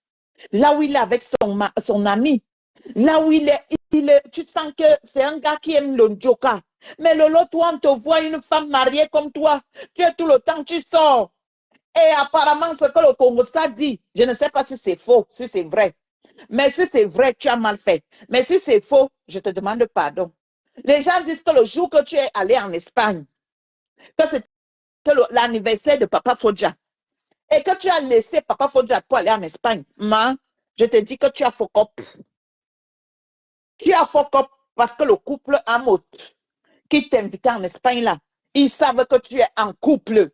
Là où il est avec son ami, là où tu sens que c'est un gars qui aime le joker. Mais Lolo, toi, on te voit une femme mariée comme toi. Tu es tout le temps, tu sors. Et apparemment, ce que le Congo ça dit, je ne sais pas si c'est faux, si c'est vrai. Mais si c'est vrai, tu as mal fait. Mais si c'est faux, je te demande pardon. Les gens disent que le jour que tu es allé en Espagne, que c'était l'anniversaire de Papa Fodja, et que tu as laissé Papa Fodja pour aller en Espagne, je te dis que tu as fuck up. Tu as fuck up parce que le couple Amot qui t'invitait en Espagne là, ils savent que tu es en couple,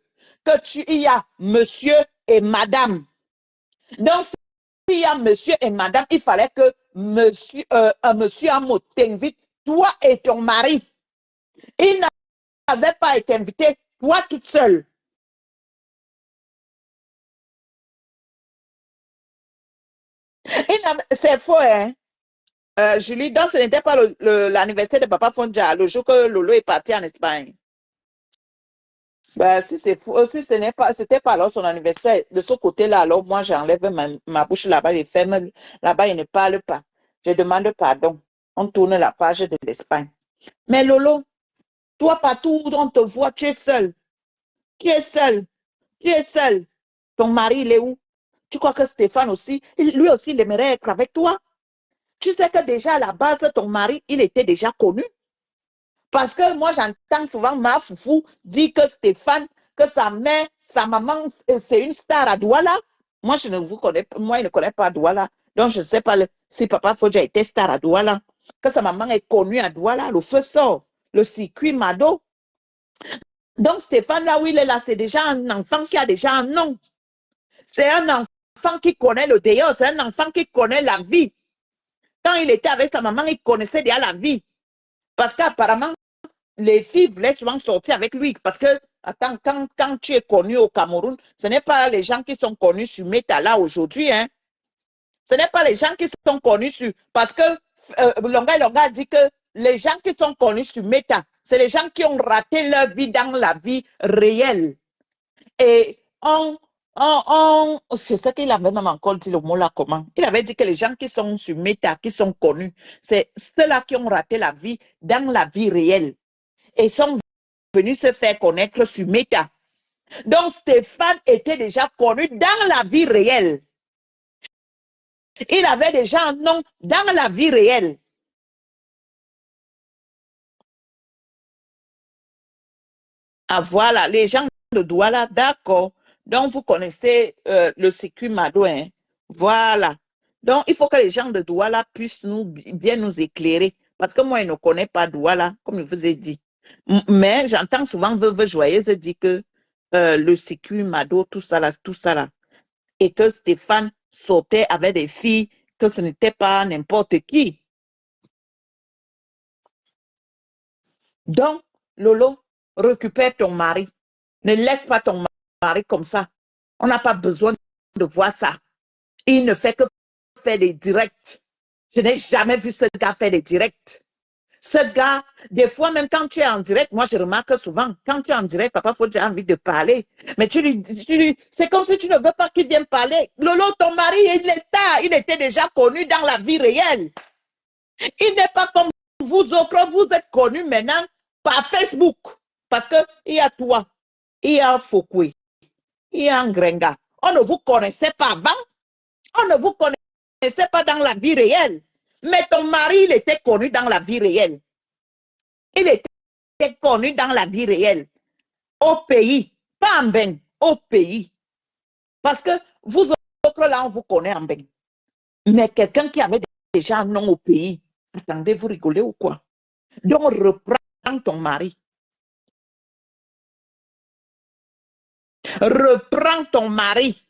il y a monsieur et madame. Donc, s'il y a monsieur et madame, il fallait que monsieur Amot t'invite, toi et ton mari. Il n'avait pas été invité, toi toute seule. C'est faux, hein? Julie, donc ce n'était pas l'anniversaire de Papa Fonja, le jour que Lolo est parti en Espagne. Ben, si c'est faux, si ce n'est pas, c'était pas alors son anniversaire, de ce côté-là, alors moi j'enlève ma bouche là-bas, je ferme là-bas, il ne parle pas. Je demande pardon. On tourne la page de l'Espagne. Mais Lolo, toi partout où on te voit, tu es seul. Tu es seul. Tu es seul. Ton mari, il est où? Tu crois que Stéphane aussi, lui aussi, il aimerait être avec toi? Tu sais que déjà à la base, ton mari, il était déjà connu. Parce que moi, j'entends souvent ma foufou dire que Stéphane, que sa mère, sa maman, c'est une star à Douala. Moi, je ne vous connais pas, moi, je ne connais pas Douala. Donc, je ne sais pas si Papa Fodja était star à Douala. Que sa maman est connue à Douala, le feu sort, le circuit Mado. Donc, Stéphane, là où il est là, c'est déjà un enfant qui a déjà un nom. C'est un enfant qui connaît le dehors, c'est un enfant qui connaît la vie. Quand il était avec sa maman, il connaissait déjà la vie. Parce qu'apparemment, les filles voulaient souvent sortir avec lui. Parce que, attends, quand tu es connu au Cameroun, ce n'est pas les gens qui sont connus sur Meta là aujourd'hui. Hein. Ce n'est pas les gens qui sont connus sur. Parce que Longa dit que les gens qui sont connus sur Meta, c'est les gens qui ont raté leur vie dans la vie réelle. Et je sais qu'il avait même encore dit le mot là comment. Il avait dit que les gens qui sont sur Meta, qui sont connus, c'est ceux-là qui ont raté la vie dans la vie réelle et sont venus se faire connaître sur Meta. Donc Stéphane était déjà connu dans la vie réelle. Il avait déjà un nom dans la vie réelle. Ah voilà, les gens de Douala, d'accord. Donc vous connaissez le circuit Madouin. Voilà. Donc il faut que les gens de Douala puissent bien nous éclairer. Parce que moi, je ne connais pas Douala, comme je vous ai dit. Mais j'entends souvent Veuve Joyeuse dire que le circuit Mado, tout ça là, tout ça là. Et que Stéphane sautait avec des filles, que ce n'était pas n'importe qui. Donc, Lolo, récupère ton mari. Ne laisse pas ton mari comme ça. On n'a pas besoin de voir ça. Il ne fait que faire des directs. Je n'ai jamais vu ce gars faire des directs. Ce gars, des fois, même quand tu es en direct, moi je remarque souvent, quand tu es en direct, papa, faut que tu aies envie de parler. Mais c'est comme si tu ne veux pas qu'il vienne parler. Lolo, ton mari, il est star. Il était déjà connu dans la vie réelle. Il n'est pas comme vous autres, vous êtes connus maintenant par Facebook. Parce qu'il y a toi, il y a Fokwe, il y a Ngrenga. On ne vous connaissait pas avant. On ne vous connaissait pas dans la vie réelle. Mais ton mari, il était connu dans la vie réelle. Il était connu dans la vie réelle. Au pays. Pas en Ben, au pays. Parce que vous autres, là, on vous connaît en Ben. Mais quelqu'un qui avait déjà un nom au pays. Attendez, vous rigolez ou quoi? Donc, reprends ton mari. Reprends ton mari.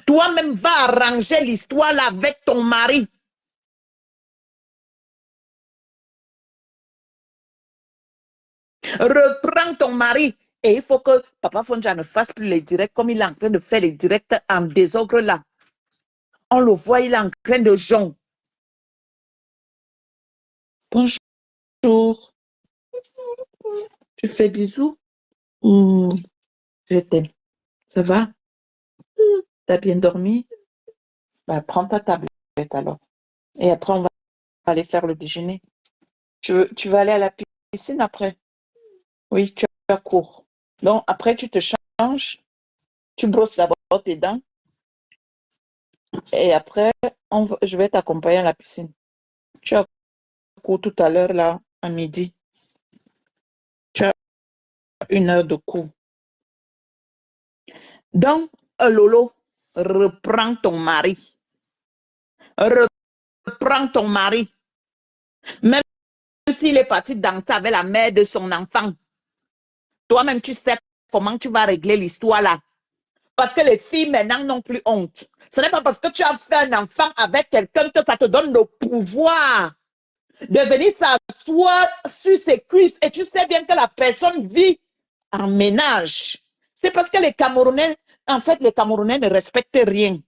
Toi-même, va arranger l'histoire là avec ton mari. Reprends ton mari. Et il faut que Papa Fonja ne fasse plus les directs comme il est en train de faire les directs en désordre là. On le voit, il est en train de jonc. Bonjour. Tu fais bisous? Je t'aime. Ça va? T'as bien dormi? Bah, prends ta tablette alors. Et après, on va aller faire le déjeuner. Tu vas aller à la piscine après? Oui, tu as cours. Donc, après, tu te changes, tu brosses d'abord tes dents et après, je vais t'accompagner à la piscine. Tu as cours tout à l'heure, là, à midi. Tu as 1 heure de cours. Donc, Lolo, reprends ton mari. Reprends ton mari. Même s'il est parti danser avec la mère de son enfant, toi-même, tu sais comment tu vas régler l'histoire là. Parce que les filles maintenant n'ont plus honte. Ce n'est pas parce que tu as fait un enfant avec quelqu'un que ça te donne le pouvoir de venir s'asseoir sur ses cuisses et tu sais bien que la personne vit en ménage. C'est parce que les Camerounais, en fait, les Camerounais ne respectent rien.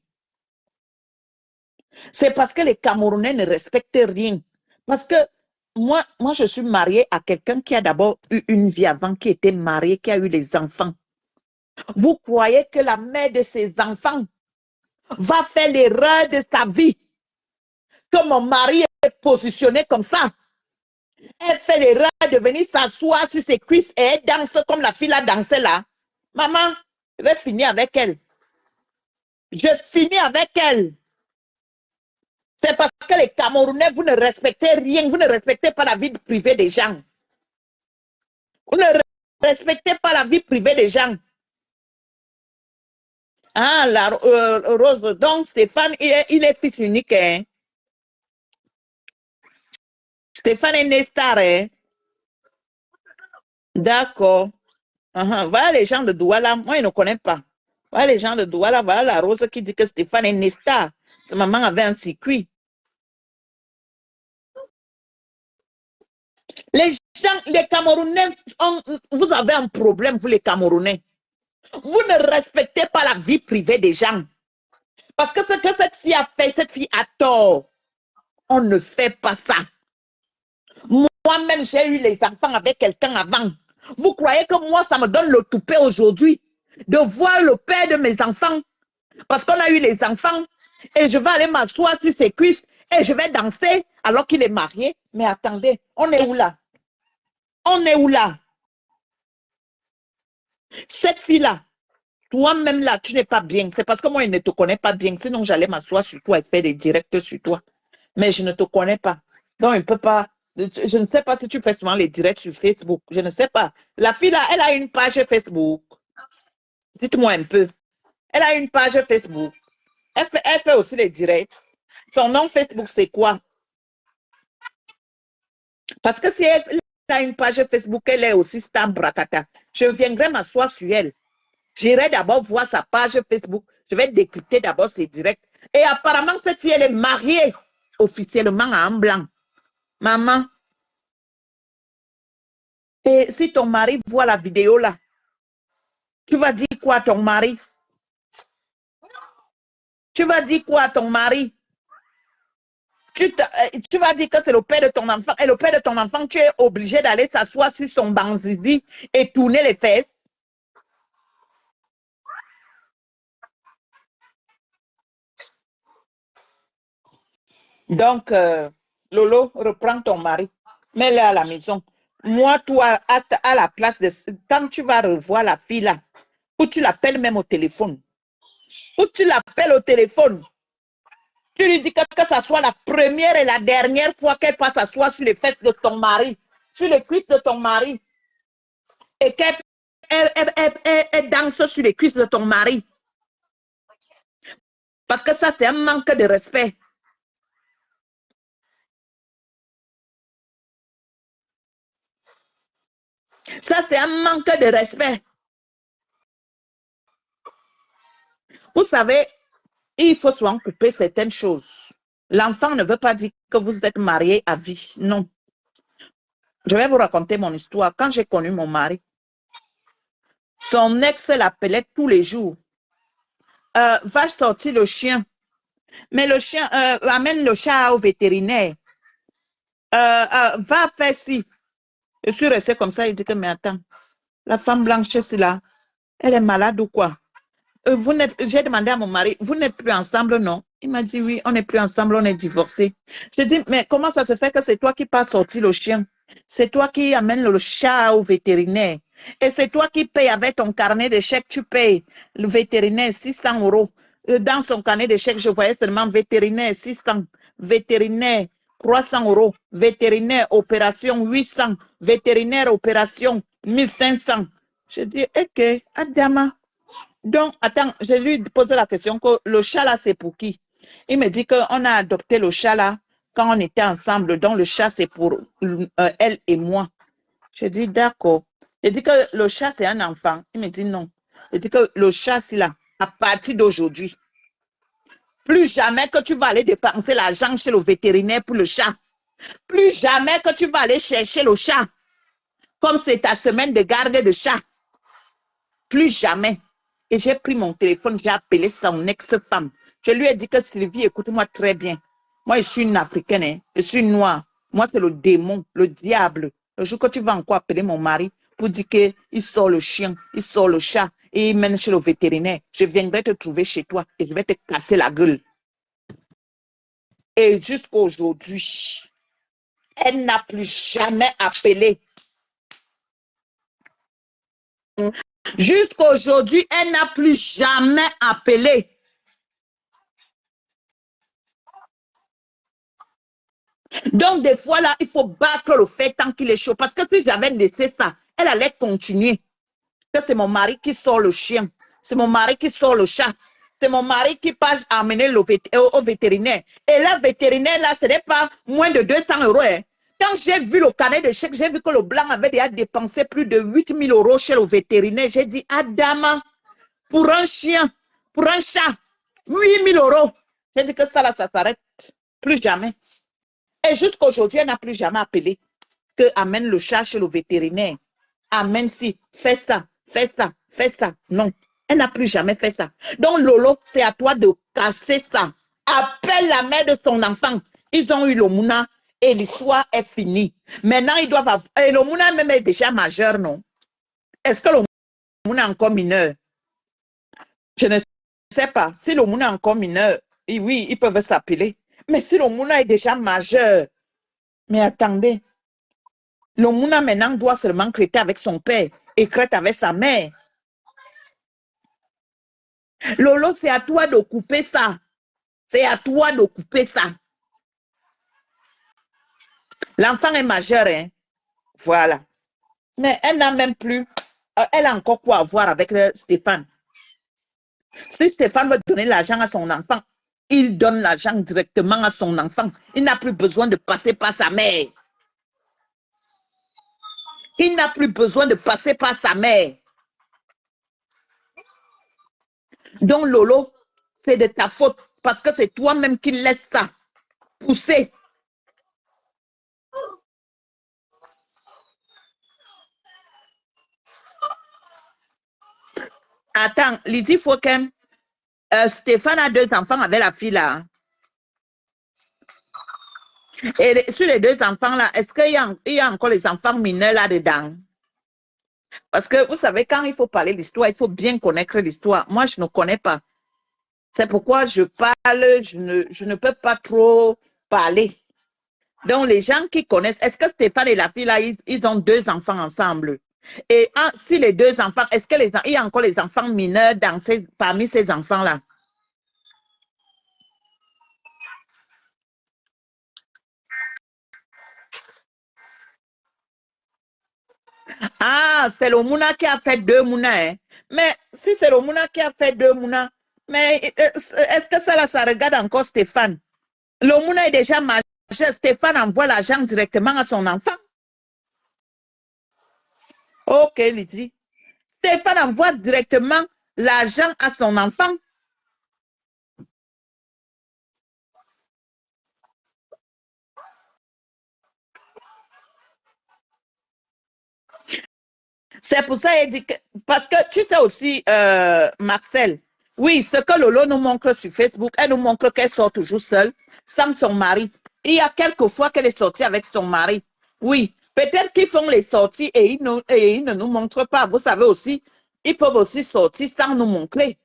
C'est parce que les Camerounais ne respectent rien. Parce que moi, je suis mariée à quelqu'un qui a d'abord eu une vie avant, qui était marié, qui a eu les enfants. Vous croyez que la mère de ses enfants va faire l'erreur de sa vie? Que mon mari est positionné comme ça. Elle fait l'erreur de venir s'asseoir sur ses cuisses et elle danse comme la fille a dansé là. Maman, je vais finir avec elle. Je finis avec elle. C'est parce que les Camerounais, vous ne respectez rien. Vous ne respectez pas la vie privée des gens. Vous ne respectez pas la vie privée des gens. Ah, Rose, donc Stéphane, il est fils unique. Hein? Stéphane est né star. Hein? D'accord. Voilà les gens de Douala. Moi, je ne connais pas. Voilà les gens de Douala. Voilà la Rose qui dit que Stéphane est né star. Sa maman avait un circuit. Les gens, les Camerounais, vous avez un problème, vous les Camerounais. Vous ne respectez pas la vie privée des gens. Parce que ce que cette fille a fait, cette fille a tort. On ne fait pas ça. Moi-même, j'ai eu les enfants avec quelqu'un avant. Vous croyez que moi, ça me donne le toupet aujourd'hui de voir le père de mes enfants parce qu'on a eu les enfants et je vais aller m'asseoir sur ses cuisses et je vais danser alors qu'il est marié. Mais attendez, on est où là? On est où là? Cette fille-là, toi-même là, tu n'es pas bien. C'est parce que moi, je ne te connais pas bien. Sinon, j'allais m'asseoir sur toi et faire des directs sur toi. Mais je ne te connais pas. Donc, il ne peut pas. Je ne sais pas si tu fais souvent les directs sur Facebook. Je ne sais pas. La fille là, elle a une page Facebook. Dites-moi un peu. Elle a une page Facebook. Elle fait aussi les directs. Son nom Facebook, c'est quoi? Parce que si elle a une page Facebook, elle est aussi Star Brakata. Je viendrai m'asseoir sur elle. J'irai d'abord voir sa page Facebook. Je vais décrypter d'abord ses directs. Et apparemment, cette fille, elle est mariée officiellement à un blanc. Maman. Et si ton mari voit la vidéo là, tu vas dire quoi à ton mari? Tu vas dire quoi à ton mari? Tu vas dire que c'est le père de ton enfant. Et le père de ton enfant, tu es obligé d'aller s'asseoir sur son banzizi et tourner les fesses. Donc, Lolo, reprends ton mari. Mets-le à la maison. Moi, toi, à la place de... Quand tu vas revoir la fille là, ou tu l'appelles même au téléphone, ou tu l'appelles au téléphone, tu lui dis que ça soit la première et la dernière fois qu'elle passe s'asseoir sur les fesses de ton mari, sur les cuisses de ton mari, et qu'elle danse sur les cuisses de ton mari. Parce que ça, c'est un manque de respect. Ça, c'est un manque de respect. Vous savez, il faut souvent couper certaines choses. L'enfant ne veut pas dire que vous êtes marié à vie. Non. Je vais vous raconter mon histoire. Quand j'ai connu mon mari, son ex l'appelait tous les jours. Va sortir le chien. Mais le chien, amène le chat au vétérinaire. Va faire ci. Je suis restée comme ça. Il dit que, mais attends, la femme blanche, c'est là. Elle est malade ou quoi? J'ai demandé à mon mari, vous n'êtes plus ensemble, non? Il m'a dit oui, on n'est plus ensemble, on est divorcés. Je dis, mais comment ça se fait que c'est toi qui pas sortir le chien? C'est toi qui amènes le chat au vétérinaire. Et c'est toi qui payes avec ton carnet de chèques, tu payes le vétérinaire 600 euros. Dans son carnet de chèques, je voyais seulement vétérinaire 600, vétérinaire 300 euros, vétérinaire opération 800, vétérinaire opération 1500. Je dis, ok, Adama. Donc, attends, je lui posé la question que le chat là, c'est pour qui? Il me dit qu'on a adopté le chat là quand on était ensemble. Donc, le chat, c'est pour elle et moi. Je dis, d'accord. Je dis que le chat, c'est un enfant. Il me dit non. Je dis que le chat, c'est là, à partir d'aujourd'hui. Plus jamais que tu vas aller dépenser l'argent chez le vétérinaire pour le chat. Plus jamais que tu vas aller chercher le chat. Comme c'est ta semaine de garde de chat. Plus jamais. Et j'ai pris mon téléphone, j'ai appelé son ex-femme. Je lui ai dit que Sylvie, écoute-moi très bien. Moi, je suis une Africaine, hein. Je suis noire. Moi, c'est le démon, le diable. Le jour que tu vas encore appeler mon mari pour dire qu'il sort le chien, il sort le chat et il mène chez le vétérinaire, je viendrai te trouver chez toi et je vais te casser la gueule. Et jusqu'à aujourd'hui, elle n'a plus jamais appelé. Jusqu'à aujourd'hui, elle n'a plus jamais appelé. Donc, des fois, là, il faut battre le fait tant qu'il est chaud. Parce que si j'avais laissé ça, elle allait continuer. Que c'est mon mari qui sort le chien. C'est mon mari qui sort le chat. C'est mon mari qui passe à amener au vétérinaire. Et là, vétérinaire, là, ce n'est pas moins de 200 euros. Hein. Quand j'ai vu le carnet de chèque, j'ai vu que le blanc avait déjà dépensé plus de 8 000 euros chez le vétérinaire. J'ai dit, Adama, pour un chien, pour un chat, 8 000 euros. J'ai dit que ça, là, ça s'arrête. Plus jamais. Et jusqu'à aujourd'hui, elle n'a plus jamais appelé que amène le chat chez le vétérinaire. Amène si, fais ça, fais ça, fais ça. Non, elle n'a plus jamais fait ça. Donc, Lolo, c'est à toi de casser ça. Appelle la mère de son enfant. Ils ont eu le mouna et l'histoire est finie. Maintenant, ils doivent avoir... Et le mouna même est déjà majeur, non? Est-ce que le mouna est encore mineur? Je ne sais pas. Si le mouna est encore mineur, oui, ils peuvent s'appeler. Mais si le mouna est déjà majeur, mais attendez, le mouna maintenant doit seulement crêter avec son père et crête avec sa mère. Lolo, c'est à toi de couper ça. C'est à toi de couper ça. L'enfant est majeur, hein. Voilà. Mais elle n'a même plus, elle a encore quoi à voir avec Stéphane. Si Stéphane veut donner l'argent à son enfant, il donne l'argent directement à son enfant. Il n'a plus besoin de passer par sa mère. Il n'a plus besoin de passer par sa mère. Donc, Lolo, c'est de ta faute parce que c'est toi-même qui laisses ça pousser. Attends, Lydie Fouquem, Stéphane a 2 enfants avec la fille là. Et sur les 2 enfants là, est-ce qu'il y a encore les enfants mineurs là-dedans? Parce que vous savez, quand il faut parler d'histoire, il faut bien connaître l'histoire. Moi, je ne connais pas. C'est pourquoi je parle, je ne peux pas trop parler. Donc, les gens qui connaissent, est-ce que Stéphane et la fille là, ils ont 2 enfants ensemble? Et si les 2 enfants, est-ce qu'il y a encore les enfants mineurs parmi ces enfants-là? Ah, c'est le Mouna qui a fait 2 Mouna. Hein? Mais si c'est le Mouna qui a fait 2 Mouna, mais est-ce que ça regarde encore Stéphane? Le Mouna est déjà majeur. Stéphane envoie l'argent directement à son enfant. Ok, Lydie. Stéphane envoie directement l'argent à son enfant. C'est pour ça qu'il dit que, parce que tu sais aussi, Marcel, oui, ce que Lolo nous montre sur Facebook, elle nous montre qu'elle sort toujours seule, sans son mari. Il y a quelques fois qu'elle est sortie avec son mari. Oui, peut-être qu'ils font les sorties et ils ne nous montrent pas. Vous savez aussi, ils peuvent aussi sortir sans nous montrer.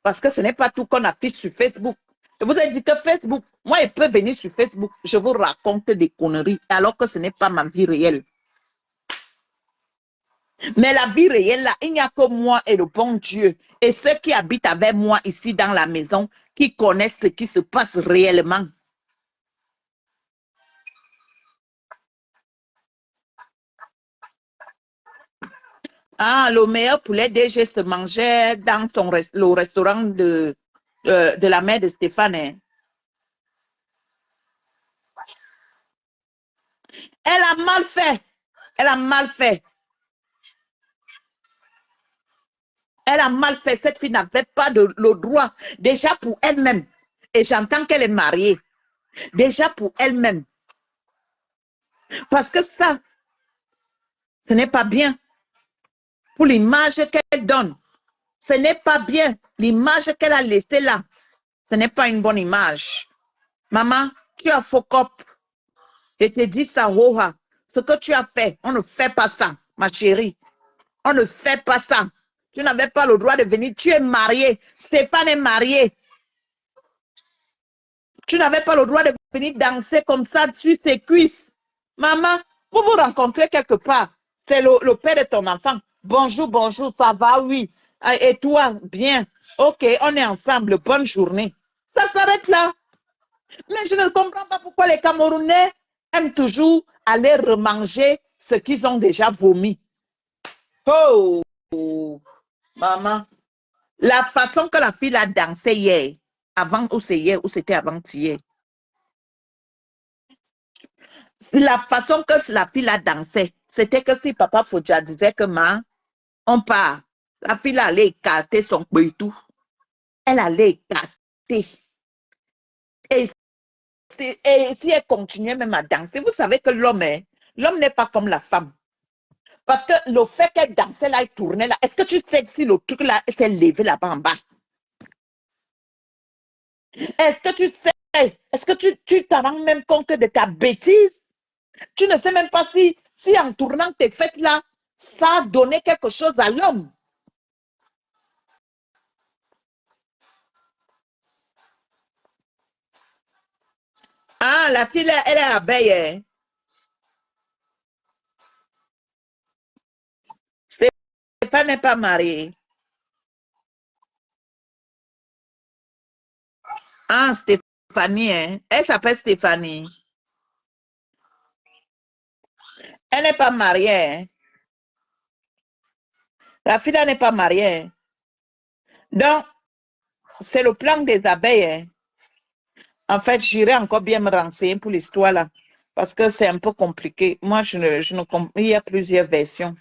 Parce que ce n'est pas tout qu'on affiche sur Facebook. Je vous ai dit que Facebook, moi, il peut venir sur Facebook, je vous raconte des conneries, alors que ce n'est pas ma vie réelle. Mais la vie réelle, là, il n'y a que moi et le bon Dieu. Et ceux qui habitent avec moi ici dans la maison, qui connaissent ce qui se passe réellement. Ah, le meilleur poulet DG se mangeait dans le restaurant de la mère de Stéphane. Hein. Elle a mal fait. Elle a mal fait. Elle a mal fait. Cette fille n'avait pas le droit. Déjà pour elle-même. Et j'entends qu'elle est mariée. Déjà pour elle-même. Parce que ça, ce n'est pas bien. Pour l'image qu'elle donne. Ce n'est pas bien. L'image qu'elle a laissée là. Ce n'est pas une bonne image. Maman, tu as faux cop. Je te dis ça, Roha. Ce que tu as fait, on ne fait pas ça, ma chérie. On ne fait pas ça. Tu n'avais pas le droit de venir. Tu es mariée. Stéphane est marié. Tu n'avais pas le droit de venir danser comme ça sur ses cuisses. Maman, vous vous rencontrez quelque part. C'est le père de ton enfant. Bonjour, bonjour, ça va, oui. Et toi, bien. Ok, on est ensemble. Bonne journée. Ça s'arrête là. Mais je ne comprends pas pourquoi les Camerounais aiment toujours aller remanger ce qu'ils ont déjà vomi. Oh, maman. La façon que la fille a dansé hier, avant ou c'est hier ou c'était avant-hier. La façon que la fille a dansé, c'était que si papa Fodja disait que on part, la fille allait écarter son tout. Elle allait écarter. Et si elle continuait même à danser, vous savez que l'homme n'est pas comme la femme. Parce que le fait qu'elle dansait là, elle tournait là, est-ce que tu sais si le truc là s'est levé là-bas en bas? Est-ce que tu sais, est-ce que tu t'en rends même compte de ta bêtise? Tu ne sais même pas si en tournant tes fesses là, ça a donné quelque chose à l'homme. Ah, la fille, elle est abeille. Hein? Stéphane n'est pas marié. Ah, Stéphanie, hein? Elle s'appelle Stéphanie. Elle n'est pas mariée. Hein? La fille n'est pas mariée. Hein? Donc, c'est le plan des abeilles. Hein? En fait, j'irai encore bien me renseigner pour l'histoire là. Parce que c'est un peu compliqué. Moi, je ne comprends. Il y a plusieurs versions.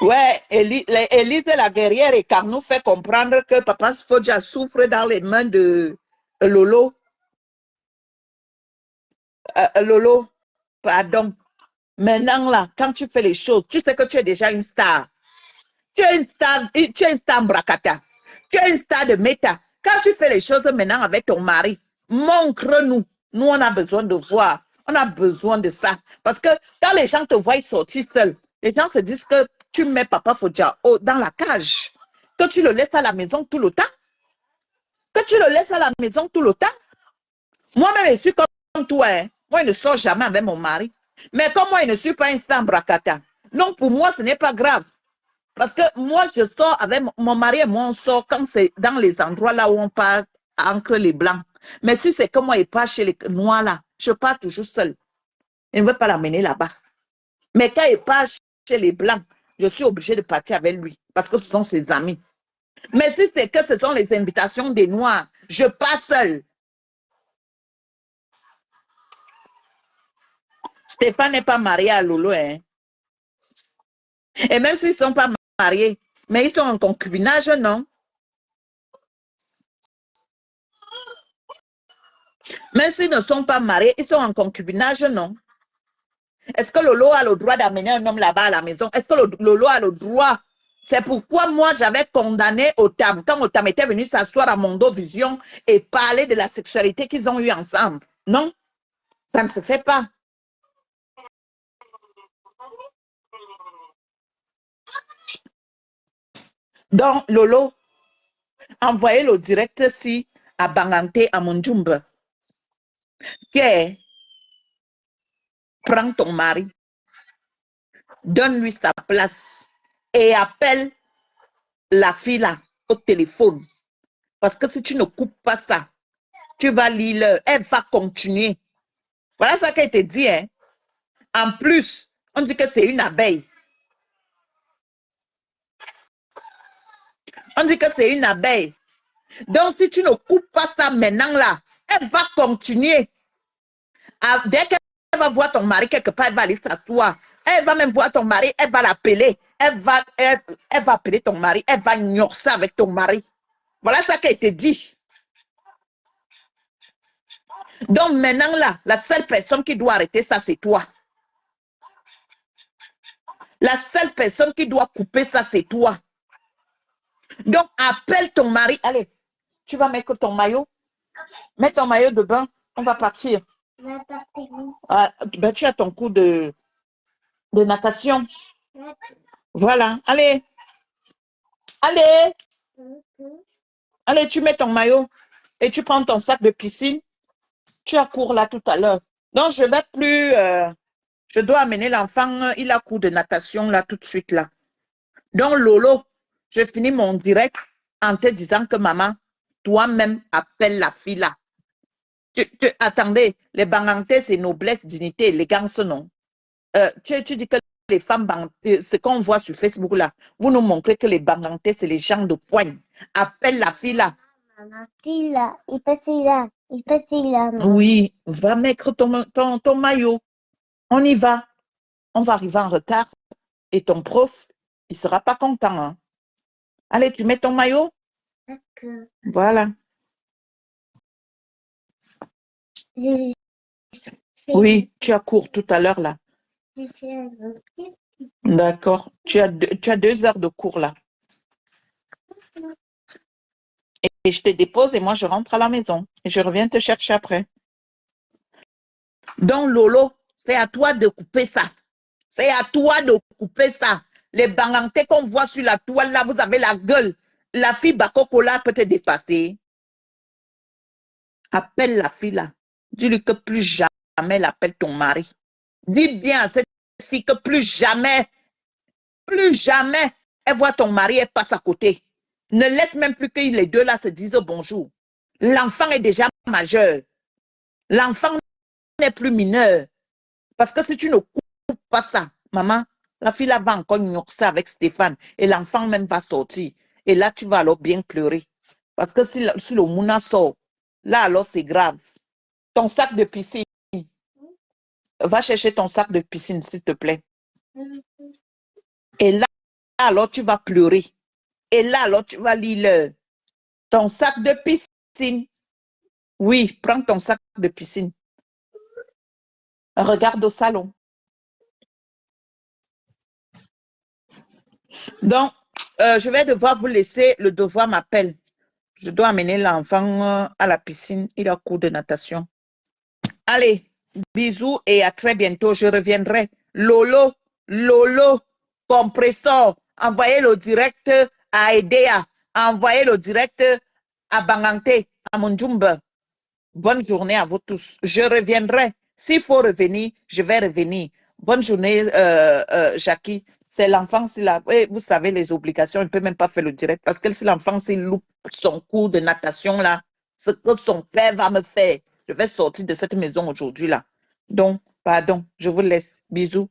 Ouais, Élise la guerrière et Carnot fait comprendre que Papa Fodja souffre dans les mains de Lolo. Lolo, pardon. Maintenant, là, quand tu fais les choses, tu sais que tu es déjà une star. Tu es une star Brakata. Tu es une star de méta. Quand tu fais les choses maintenant avec ton mari, montre-nous. Nous, on a besoin de voir. On a besoin de ça. Parce que quand les gens te voient sortir seul, les gens se disent que tu mets Papa Fodja dans la cage. Que tu le laisses à la maison tout le temps. Que tu le laisses à la maison tout le temps. Moi-même, je suis comme toi. Hein. Moi, je ne sors jamais avec mon mari. Mais comme moi, je ne suis pas un star Brakata. Donc, pour moi, ce n'est pas grave. Parce que moi, je sors avec mon mari et moi, on sort quand c'est dans les endroits là où on part entre les blancs. Mais si c'est que moi, il part chez les noirs là, je pars toujours seul. Je ne veux pas l'amener là-bas. Mais quand il part chez les blancs, je suis obligée de partir avec lui parce que ce sont ses amis. Mais si c'est que ce sont les invitations des noirs, je pars seul. Stéphane n'est pas marié à Lolo. Hein. Et même s'ils ne sont pas mariés, mais ils sont en concubinage, non? Même s'ils ne sont pas mariés, ils sont en concubinage, non? Est-ce que Lolo a le droit d'amener un homme là-bas à la maison? Est-ce que Lolo a le droit? C'est pourquoi moi, j'avais condamné Otam. Quand Otam était venu s'asseoir à Mondo Vision et parler de la sexualité qu'ils ont eue ensemble. Non, ça ne se fait pas. Donc, Lolo, envoyez le direct si à Bangante, à Monjumbe. Que prends ton mari, donne-lui sa place et appelle la fille là au téléphone. Parce que si tu ne coupes pas ça, tu vas lire, elle va continuer. Voilà ce qu'elle te dit. Hein. En plus, on dit que c'est une abeille. On dit que c'est une abeille. Donc, si tu ne coupes pas ça maintenant là, elle va continuer. Dès qu'elle va voir ton mari quelque part, elle va aller s'asseoir. Elle va même voir ton mari, elle va l'appeler. Elle va appeler ton mari, elle va gnorcer avec ton mari. Voilà ce qu'elle te dit. Donc maintenant là, la seule personne qui doit arrêter ça, c'est toi. La seule personne qui doit couper ça, c'est toi. Donc appelle ton mari. Allez, tu vas mettre ton maillot. Mets ton maillot de bain. On va partir. Ah, ben, tu as ton cours de natation. Voilà. Allez. Allez. Allez, tu mets ton maillot et tu prends ton sac de piscine. Tu as cours là tout à l'heure. Donc, je vais plus... je dois amener l'enfant. Il a cours de natation là tout de suite là. Donc, Lolo, je finis mon direct en te disant que maman, toi-même, appelle la fille là. Attendez, les Bangantais, c'est noblesse, dignité, élégance, non? Tu dis que les femmes, ce qu'on voit sur Facebook là, vous nous montrez que les Bangantais, c'est les gens de poigne. Appelle la fille là. Oui, va mettre ton maillot. On y va. On va arriver en retard. Et ton prof, il ne sera pas content. Hein? Allez, tu mets ton maillot. D'accord. Voilà. Oui, tu as cours tout à l'heure là. D'accord. Tu as 2 heures de cours là. Et je te dépose et moi je rentre à la maison. Et je reviens te chercher après. Donc Lolo, c'est à toi de couper ça. C'est à toi de couper ça. Les Bangantais qu'on voit sur la toile là, vous avez la gueule. La fille Bakokola peut te dépasser. Appelle la fille là. Dis-lui que plus jamais elle appelle ton mari. Dis bien à cette fille que plus jamais elle voit ton mari, elle passe à côté. Ne laisse même plus que les deux là se disent bonjour. L'enfant est déjà majeur. L'enfant n'est plus mineur. Parce que si tu ne coupes pas ça, maman, la fille là va encore ça avec Stéphane. Et l'enfant même va sortir. Et là, tu vas alors bien pleurer. Parce que si le mouna sort, là alors c'est grave. Ton sac de piscine. Va chercher ton sac de piscine, s'il te plaît. Et là, alors tu vas pleurer. Et là, alors tu vas lire ton sac de piscine. Oui, prends ton sac de piscine. Regarde au salon. Donc, je vais devoir vous laisser. Le devoir m'appelle. Je dois amener l'enfant à la piscine. Il a cours de natation. Allez, bisous et à très bientôt. Je reviendrai. Lolo, compressor. Envoyez le direct à Edea. Envoyez le direct à Bangante, à Monjumbe. Bonne journée à vous tous. Je reviendrai. S'il faut revenir, je vais revenir. Bonne journée, Jackie. C'est l'enfant, vous savez, les obligations, il ne peut même pas faire le direct parce que si l'enfant, s'il loupe son cours de natation, là, ce que son père va me faire, je vais sortir de cette maison aujourd'hui, là. Donc, pardon, je vous laisse. Bisous.